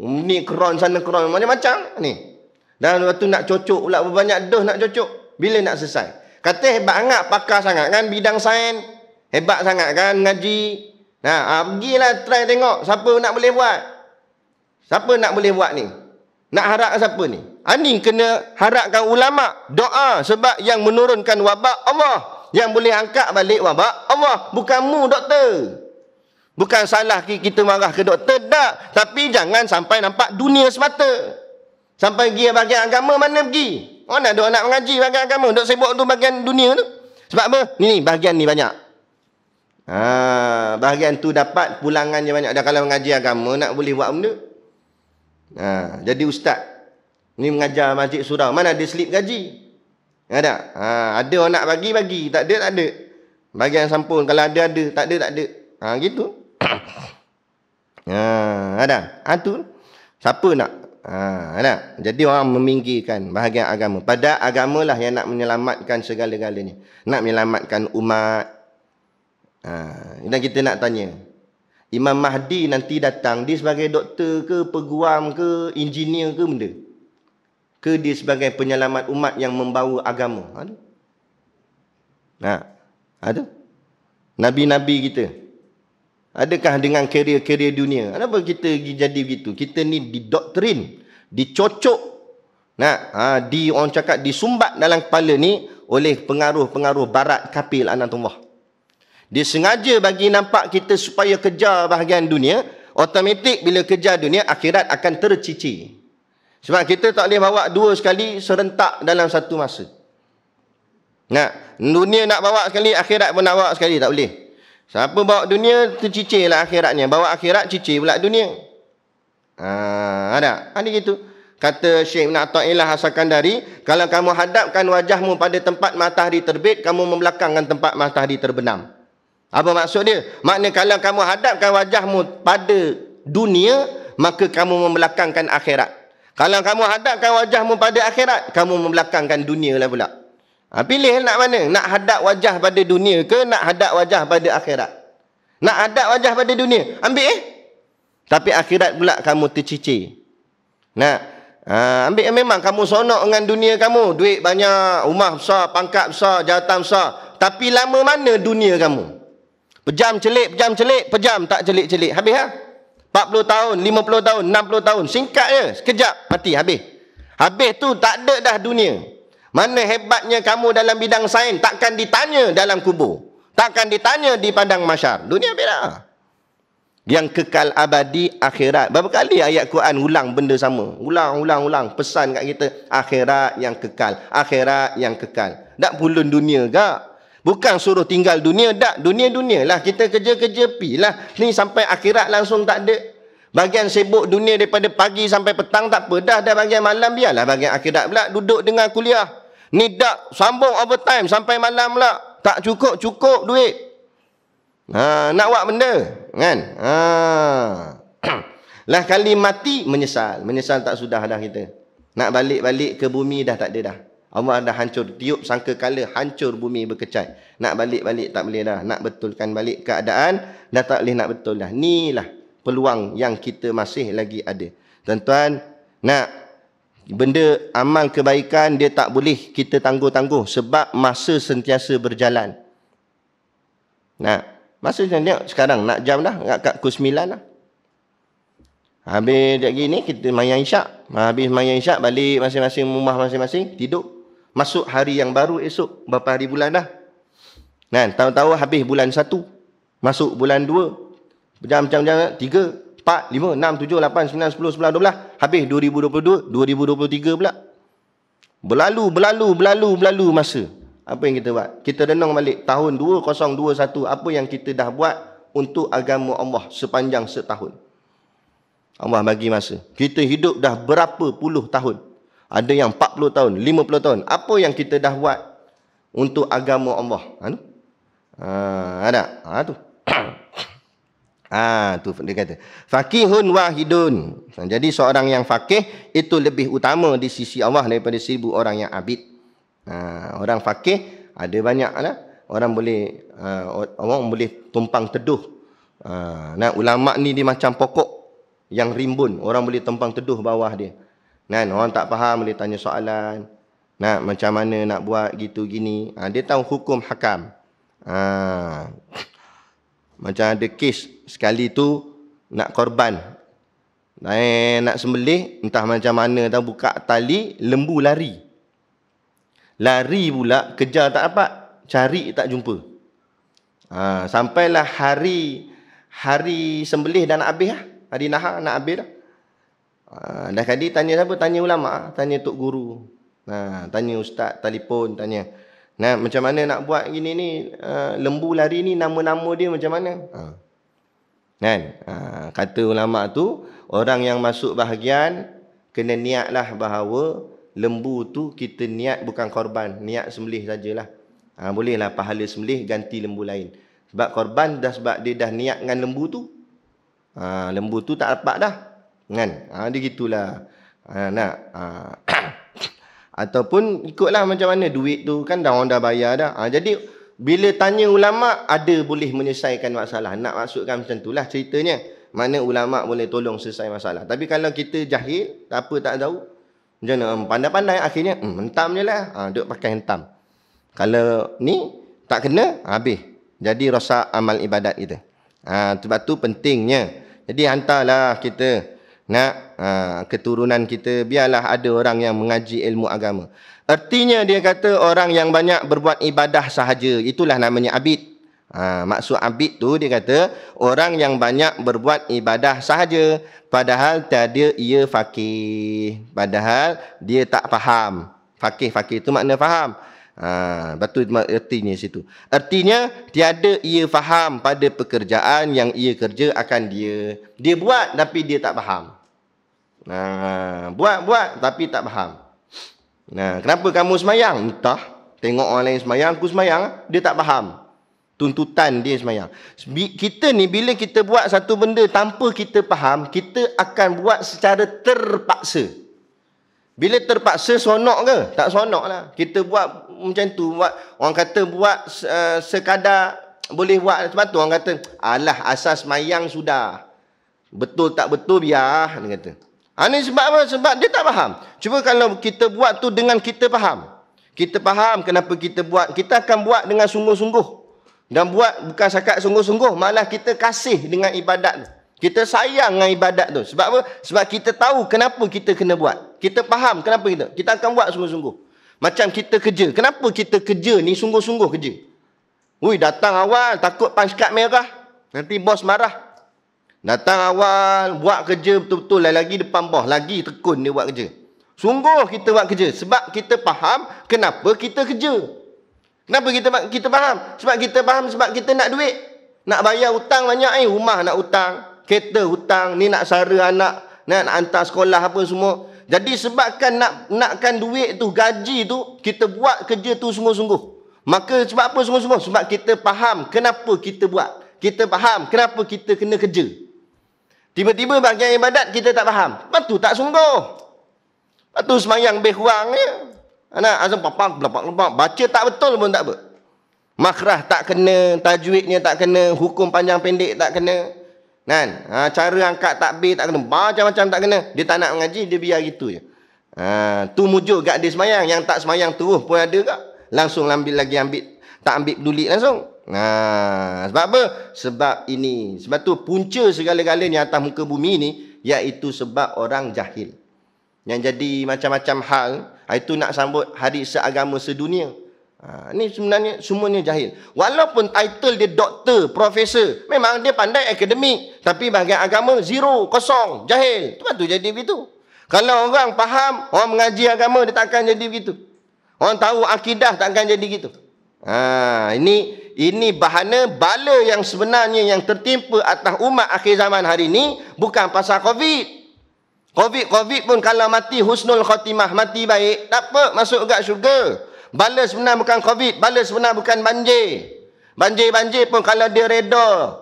Speaker 1: Ni Kron sana, Kron macam-macam ni. Dan waktu nak cocok pula, berbanyak dos nak cocok. Bila nak selesai? Kata hebat sangat, pakar sangat kan bidang sains. Hebat sangat kan ngaji. Pergilah try tengok siapa nak boleh buat. Siapa nak boleh buat ni? Nak harap siapa ni? Ni kena harapkan ulama, doa, sebab yang menurunkan wabak Allah, yang boleh angkat balik wabak Allah, bukan mu doktor. Bukan salah kita marah ke doktor, tak. Tapi jangan sampai nampak dunia semata. Sampai pergi bahagian agama, mana pergi? Mana ada orang nak mengaji bahagian agama, duk sibuk tu bahagian dunia tu. Sebab apa? Ni bahagian ni banyak. Bahagian tu dapat pulangannya banyak. Dah kalau mengaji agama nak boleh buat benda. Jadi ustaz ni mengajar masjid surau, mana ada slip gaji? Ada. Ada orang nak bagi, tak ada, tak ada. Bagian sampun, kalau ada, tak ada, tak ada. Gitu. Ada. Tu. Siapa nak? Ada. Jadi orang meminggirkan bahagian agama. Pada agamalah yang nak menyelamatkan segala-galanya. Nak menyelamatkan umat. Dan kita nak tanya. Imam Mahdi nanti datang, dia sebagai doktor ke, peguam ke, engineer ke benda? Ke dia sebagai penyelamat umat yang membawa agama? Ada. Nabi-nabi kita. Adakah dengan kerjaya-kerjaya dunia? Kenapa kita jadi begitu? Kita ni didoktrin, dicocok. Orang cakap disumbat dalam kepala ni oleh pengaruh-pengaruh barat kafir laknatullah. Dia sengaja bagi nampak kita supaya kejar bahagian dunia. Automatik bila kejar dunia, akhirat akan tercicir. Sebab kita tak boleh bawa dua sekali serentak dalam satu masa. Dunia nak bawa sekali, akhirat pun nak bawa sekali. Tak boleh. Siapa bawa dunia, tercicirlah akhiratnya. Bawa akhirat, cicir pula dunia. Ada gitu. Kata Syekh Ibn Atha'illah As-Sakandari, kalau kamu hadapkan wajahmu pada tempat matahari terbit, kamu membelakangkan tempat matahari terbenam. Apa maksud dia? Maknanya kalau kamu hadapkan wajahmu pada dunia, maka kamu membelakangkan akhirat. Kalau kamu hadapkan wajahmu pada akhirat, kamu membelakangkan dunia lah pula. Pilih nak mana? Nak hadap wajah pada dunia ke nak hadap wajah pada akhirat? Nak hadap wajah pada dunia, ambil Tapi akhirat pula kamu tercicir. Ambil memang kamu sonok dengan dunia kamu. Duit banyak, rumah besar, pangkat besar, jawatan besar. Tapi lama mana dunia kamu? Pejam celik, pejam tak celik-celik. Habis 40 tahun, 50 tahun, 60 tahun. Singkat je, sekejap mati, habis. Habis tu tak ada dah dunia. Mana hebatnya kamu dalam bidang sains, takkan ditanya dalam kubur. Takkan ditanya di padang mahsyar. Dunia beda. Yang kekal abadi akhirat. Berapa kali ayat Quran ulang benda sama? Ulang. Pesan kat kita, akhirat yang kekal. Akhirat yang kekal. Tak pulun dunia ke? Bukan suruh tinggal dunia, tak. Dunia lah. Kita kerja-kerja pi lah. Ni sampai akhirat langsung tak ada. Bagian sibuk dunia daripada pagi sampai petang tak apa. Dah bagian malam, biarlah bagian akhirat pula duduk dengar kuliah. Ni tak sambung overtime sampai malam pula. Tak cukup duit. Nak buat benda. Kan? Lah kali mati, menyesal. Menyesal tak sudah dah kita. Nak balik ke bumi dah tak ada dah. Allah dah hancur. Tiup sangka kala, hancur bumi berkecai. Nak balik tak boleh dah. Nak betulkan balik keadaan, dah tak boleh nak betul dah. Inilah peluang yang kita masih lagi ada. Tuan-tuan, nak benda amal kebaikan, dia tak boleh kita tangguh-tangguh. Sebab masa sentiasa berjalan. Masa tengok sekarang, nak jam dah. Kat pukul 9 dah. Habis lagi ni, kita mayang isyak. Habis mayang isyak, balik masing-masing rumah masing-masing, tidur. Masuk hari yang baru esok. Berapa hari bulan dah? Tahu-tahu habis bulan 1. Masuk bulan 2. Jam-jam 3, 4, 5, 6, 7, 8, 9, 10, 11, 12. Habis 2022, 2023 pula. Berlalu masa. Apa yang kita buat? Kita renung balik. Tahun 2021, apa yang kita dah buat untuk agama Allah sepanjang setahun. Allah bagi masa. Kita hidup dah berapa puluh tahun. Ada yang 40 tahun, 50 tahun. Apa yang kita dah buat untuk agama Allah? Ada. Tu. Tu dia kata. Faqihun wahidun. Jadi seorang yang faqih itu lebih utama di sisi Allah daripada 1000 orang yang abid. Orang faqih ada banyak lah. Orang boleh tumpang teduh. Ulama ni dia macam pokok yang rimbun. Orang boleh tumpang teduh bawah dia. Orang tak faham boleh tanya soalan. Macam mana nak buat gitu gini. Dia tahu hukum hakam. Macam ada kes sekali tu nak korban. Nak sembelih, entah macam mana tahu buka tali, lembu lari. Lari pula, kejar tak dapat. Cari tak jumpa. Sampailah hari sembelih dah nak habis lah. Hari nahar nak habis dah. Dah kali tanya siapa? Tanya ulama, tanya tok guru. Tanya ustaz, telefon, tanya. Macam mana nak buat gini ni? Lembu lari ni nama-nama dia macam mana? Kata ulama tu, orang yang masuk bahagian kena niatlah bahawa lembu tu kita niat bukan korban, niat sembelih sajalah. Bolehlah pahala sembelih ganti lembu lain. Sebab korban dah, sebab dia dah niat dengan lembu tu. Lembu tu tak dapat dah. Kan? Dia gitulah. Ataupun ikutlah macam mana duit tu kan dah orang dah bayar dah. Jadi bila tanya ulama, ada boleh menyelesaikan masalah. Nak maksudkan macam itulah ceritanya. Mana ulama boleh tolong selesai masalah. Tapi kalau kita jahil, tak apa tak tahu, macam mana? Pandai-pandai akhirnya hentam je lah. Duk pakai hentam. Kalau ni tak kena, habis. Jadi rosak amal ibadat kita. Sebab tu pentingnya. Jadi hantarlah kita nak keturunan kita, biarlah ada orang yang mengaji ilmu agama. Artinya dia kata orang yang banyak berbuat ibadah sahaja, itulah namanya abid. Maksud abid tu dia kata orang yang banyak berbuat ibadah sahaja, padahal tiada ia faqih, padahal dia tak faham. Faqih tu makna faham. Betul artinya situ. Artinya tiada ia faham pada pekerjaan yang ia kerja akan dia. Dia buat tapi dia tak faham. Buat tapi tak faham. Kenapa kamu semayang? Entah. Tengok orang lain semayang, aku semayang, dia tak faham tuntutan dia semayang. Kita ni bila kita buat satu benda tanpa kita faham, kita akan buat secara terpaksa. Bila terpaksa, sonok ke? Tak sonok lah. Kita buat macam tu. Orang kata buat sekadar boleh buat. Sebab tu orang kata, alah asas semayang sudah. Betul tak betul biar. Dia kata. Ini sebab apa? Sebab dia tak faham. Cuba kalau kita buat tu dengan kita faham. Kita faham kenapa kita buat. Kita akan buat dengan sungguh-sungguh. Dan buat bukan sakat sungguh-sungguh. Malah kita kasih dengan ibadat tu. Kita sayang dengan ibadat tu. Sebab apa? Sebab kita tahu kenapa kita kena buat. Kita faham kenapa kita akan buat sungguh-sungguh. Macam kita kerja. Kenapa kita kerja ni sungguh-sungguh kerja? Datang awal takut panjkat merah. Nanti bos marah. Datang awal, buat kerja betul-betul lah. Lagi depan bos, lagi tekun dia buat kerja. Sungguh kita buat kerja. Sebab kita faham kenapa kita kerja. Kenapa kita faham? Sebab kita faham, sebab kita nak duit. Nak bayar hutang banyak. Rumah nak hutang, kereta hutang, ni nak sara anak, nak hantar sekolah apa semua. Jadi sebabkan nakkan duit tu, gaji tu, kita buat kerja tu sungguh-sungguh. Maka sebab apa sungguh-sungguh? Sebab kita faham kenapa kita buat. Kita faham kenapa kita kena kerja. Tiba-tiba bahagian ibadat kita tak faham. Lepas tu tak sungguh. Lepas tu semayang lebih kurang je. Anak azam papak, baca tak betul pun tak apa. Makhrah tak kena, tajwidnya tak kena, hukum panjang pendek tak kena. Kan? Cara angkat takbir tak kena, macam-macam tak kena. Dia tak nak mengaji, dia biar gitu je. Tu mujuk kat dia semayang. Yang tak semayang terus pun ada kak. Langsung tak ambil peduli langsung. Sebab apa? Sebab ini. Sebab tu punca segala-galanya atas muka bumi ni, iaitu sebab orang jahil. Yang jadi macam-macam hal, itu nak sambut hari seagama sedunia. Ini sebenarnya semuanya jahil. Walaupun title dia doktor, profesor, memang dia pandai akademik, tapi bahagian agama zero, kosong, jahil. Sebab tu jadi begitu. Kalau orang faham, orang mengaji agama, dia takkan jadi begitu. Orang tahu akidah, takkan jadi begitu. Ini bahana bala yang sebenarnya yang tertimpa atas umat akhir zaman hari ini bukan pasal COVID. COVID pun kalau mati husnul khatimah, mati baik, tak apa, masuk ke syurga. Bala sebenar bukan COVID, bala sebenar bukan banjir. Banjir pun kalau dia reda,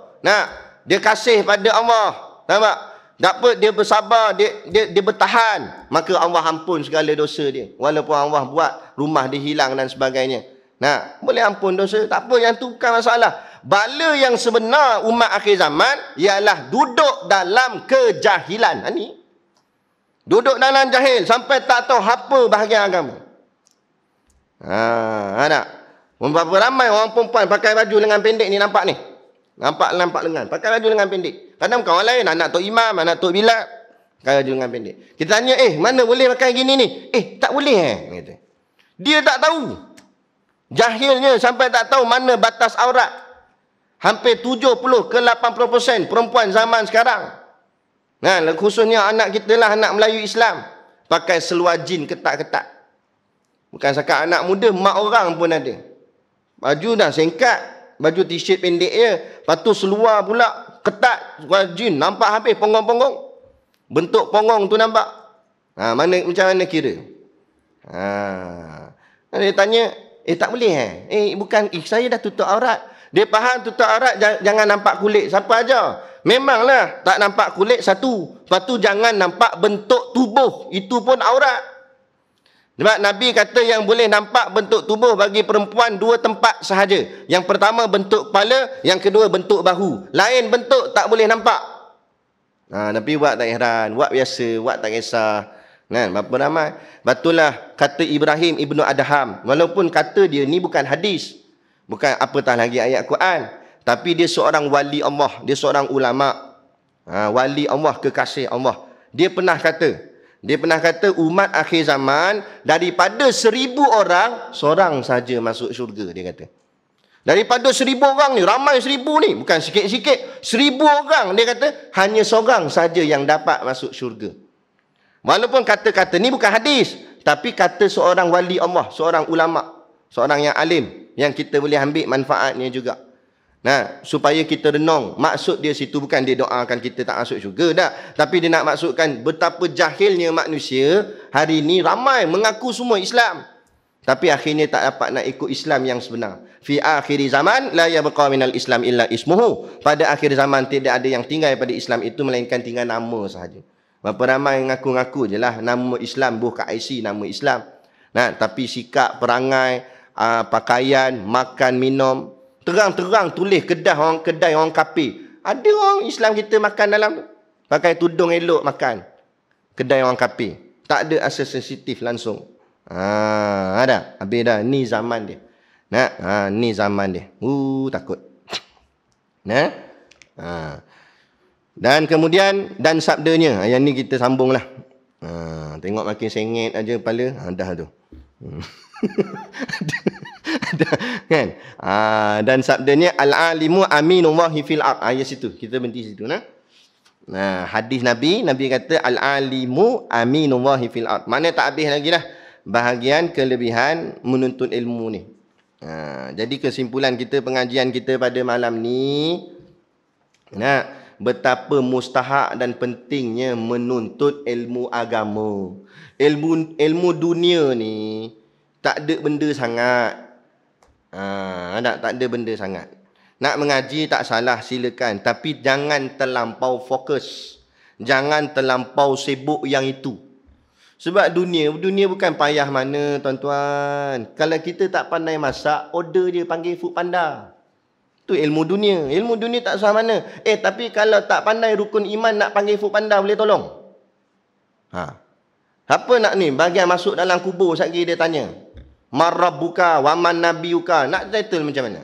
Speaker 1: dia kasih pada Allah, nampak? Tak apa, dia bersabar, dia bertahan, maka Allah ampun segala dosa dia. Walaupun Allah buat rumah dia hilang dan sebagainya. Boleh ampun dosa, tak apa, yang tu bukan masalah. Bala yang sebenar umat akhir zaman ialah duduk dalam kejahilan. Ini duduk dalam jahil sampai tak tahu apa bahagian agama. Nak berapa ramai orang perempuan pakai baju lengan pendek ni, nampak ni. Nampak lengan, pakai baju lengan pendek. Kadang bukan orang lain, anak Tok Imam, anak Tok Bilal, pakai baju lengan pendek. Kita tanya, mana boleh pakai gini ni? Tak boleh kata. Dia tak tahu. Jahilnya sampai tak tahu mana batas aurat. Hampir 70 ke 80% perempuan zaman sekarang, khususnya anak kita lah, anak Melayu Islam, pakai seluar jin ketat-ketat. Bukan sakat anak muda, mak orang pun ada. Baju dah singkat, baju t-shirt pendek je. Lepas tu seluar pula ketat, seluar jin, nampak habis ponggong-ponggong. Bentuk ponggong tu nampak. Macam mana kira? Dia tanya, tak boleh bukan, saya dah tutup aurat. Dia faham tutup aurat jangan nampak kulit siapa aja. Memanglah tak nampak kulit satu. Lepas tu jangan nampak bentuk tubuh. Itu pun aurat. Sebab Nabi kata yang boleh nampak bentuk tubuh bagi perempuan 2 tempat sahaja. Yang pertama bentuk kepala, yang kedua bentuk bahu. Lain bentuk tak boleh nampak. Nabi buat tak heran, buat biasa, buat tak kisah. Berapa ramai. Betullah kata Ibrahim Ibnu Adham, walaupun kata dia ni bukan hadis, bukan apatah lagi ayat Quran, tapi dia seorang wali Allah, dia seorang ulama. Wali Allah, kekasih Allah. Dia pernah kata umat akhir zaman daripada 1000 orang, seorang saja masuk syurga, dia kata. Daripada 1000 orang ni, ramai 1000 ni, bukan sikit-sikit. 1000 orang, dia kata, hanya seorang saja yang dapat masuk syurga. Walaupun kata-kata ni bukan hadis, tapi kata seorang wali Allah, seorang ulama, seorang yang alim, yang kita boleh ambil manfaatnya juga. Supaya kita renung. Maksud dia situ bukan dia doakan kita tak masuk syurga dah, tapi dia nak maksudkan betapa jahilnya manusia hari ini. Ramai mengaku semua Islam, tapi akhirnya tak dapat nak ikut Islam yang sebenar. Fi akhir zaman la yabqa minal Islam illa ismuhu. Pada akhir zaman tidak ada yang tinggal pada Islam itu melainkan tinggal nama sahaja. Berapa ramai ngaku-ngaku je lah nama Islam, buh kat IC nama Islam. Tapi sikap, perangai, pakaian, makan, minum, terang-terang tulis kedai orang kafir. Ada orang Islam kita makan dalam tu, pakai tudung elok makan. Kedai orang kafir. Tak ada asas sensitif langsung. Ada. Habis dah. Ni zaman dia. Ni zaman dia. Takut. Dan kemudian, dan sabdanya. Yang ni kita sambung lah. Tengok makin sengit aja kepala. Dah tu. Kan? Dan sabdanya al-alimu aminullahi fil ard. Ayat situ. Kita berhenti situ. Hadis Nabi kata al-alimu aminullahi fil ard. Mana tak habis lagi lah bahagian kelebihan menuntut ilmu ni. Jadi kesimpulan kita, pengajian kita pada malam ni, betapa mustahak dan pentingnya menuntut ilmu agama. Ilmu dunia ni tak ada benda sangat. Tak ada benda sangat. Nak mengaji tak salah, silakan. Tapi jangan terlampau fokus. Jangan terlampau sibuk yang itu. Sebab dunia bukan payah mana, tuan-tuan. Kalau kita tak pandai masak, order je, panggil food panda. Itu ilmu dunia. Ilmu dunia tak susah mana. Tapi kalau tak pandai rukun iman, nak panggil food panda, boleh tolong? Apa nak ni? Bagian masuk dalam kubur, sekali dia tanya. Marrabbuka wa man nabiyuka. Nak title macam mana?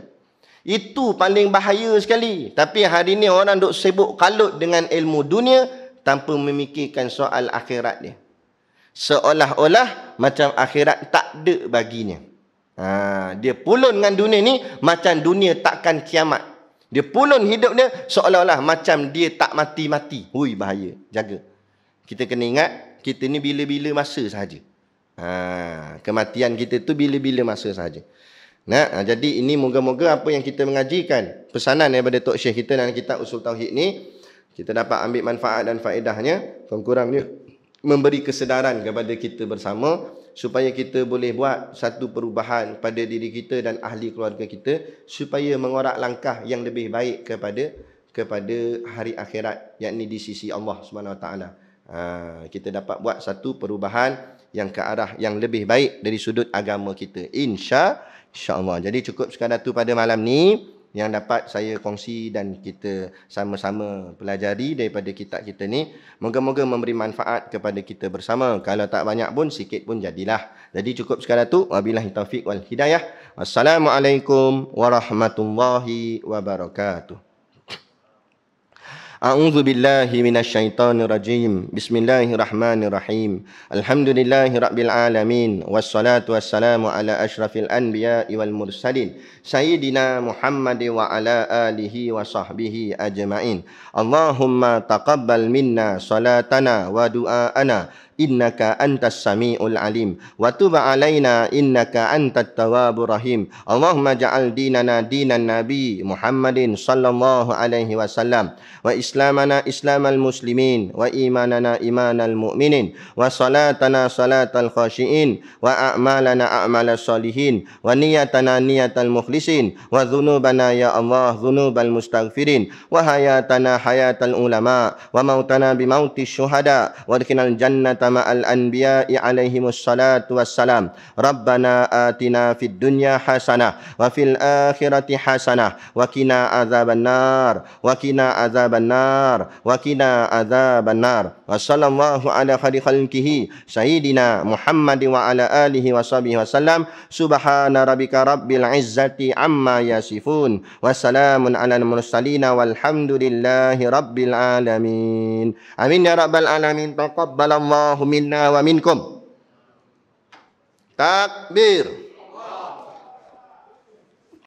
Speaker 1: Itu paling bahaya sekali. Tapi hari ni orang duk sibuk kalut dengan ilmu dunia tanpa memikirkan soal akhirat dia. Seolah-olah macam akhirat tak ada baginya. Dia pulun dengan dunia ni macam dunia takkan kiamat. Dia pulun hidup dia seolah-olah macam dia tak mati-mati. Hui, bahaya. Jaga. Kita kena ingat, kita ni bila-bila masa sahaja. Kematian kita tu bila-bila masa sahaja. Jadi ini moga-moga apa yang kita mengajikan, pesanan daripada Tok Syekh kita dalam kitab Usul Tauhid ni, kita dapat ambil manfaat dan faedahnya. Kurang-kurangnya memberi kesedaran kepada kita bersama supaya kita boleh buat satu perubahan pada diri kita dan ahli keluarga kita supaya mengorak langkah yang lebih baik kepada hari akhirat, yakni di sisi Allah Subhanahu Wa Taala. Kita dapat buat satu perubahan yang ke arah yang lebih baik dari sudut agama kita, insya-Allah. Jadi cukup sekadar tu pada malam ni yang dapat saya kongsi dan kita sama-sama pelajari daripada kitab kita ni. Moga-moga memberi manfaat kepada kita bersama. Kalau tak banyak pun, sikit pun jadilah. Jadi cukup sekadar tu. Wabillahi taufiq wal hidayah. Wassalamualaikum warahmatullahi wabarakatuh. A'udzu billahi minasyaitonir rajim. Bismillahirrahmanirrahim. Alhamdulillahirabbil alamin wassalatu wassalamu ala asyrafil anbiya'i wal mursalin sayyidina Muhammad wa ala alihi wa sahbihi ajma'in. Allahumma taqabbal minna salatana wa du'aana innaka antas samiul alim wa tub alaina innaka antat tawwabur rahim. Allahumma ja'al dinana dinan nabi Muhammadin sallallahu alaihi wasallam wa islamana islamal muslimin wa imanana imanal mu'minin wa salatana salatal khashiin wa a'malana a'malas salihin wa niyatana niyatal mukhlisin wa dhunubana ya Allah dhunubal mustaghfirin wa hayatana hayatal ulama wa mautana bimautis syuhada wa adkhilnal jannata ma'al anbiya'i alaihimus salatu wassalam. Rabbana atina fid dunya hasanah wa fil akhirati hasanah wa qina adzabannar wa qina adzabannar wa qina adzabannar. Wa sallallahu ala khairi khalqihi sayyidina Muhammad wa ala alihi wa sahbihi wasallam. Subhana rabbika rabbil izzati amma yasifun wa salamun alal mursalin walhamdulillahi rabbil alamin. Amin ya rabbal alamin. Taqabbalallahu minna wa minkum. Takbir.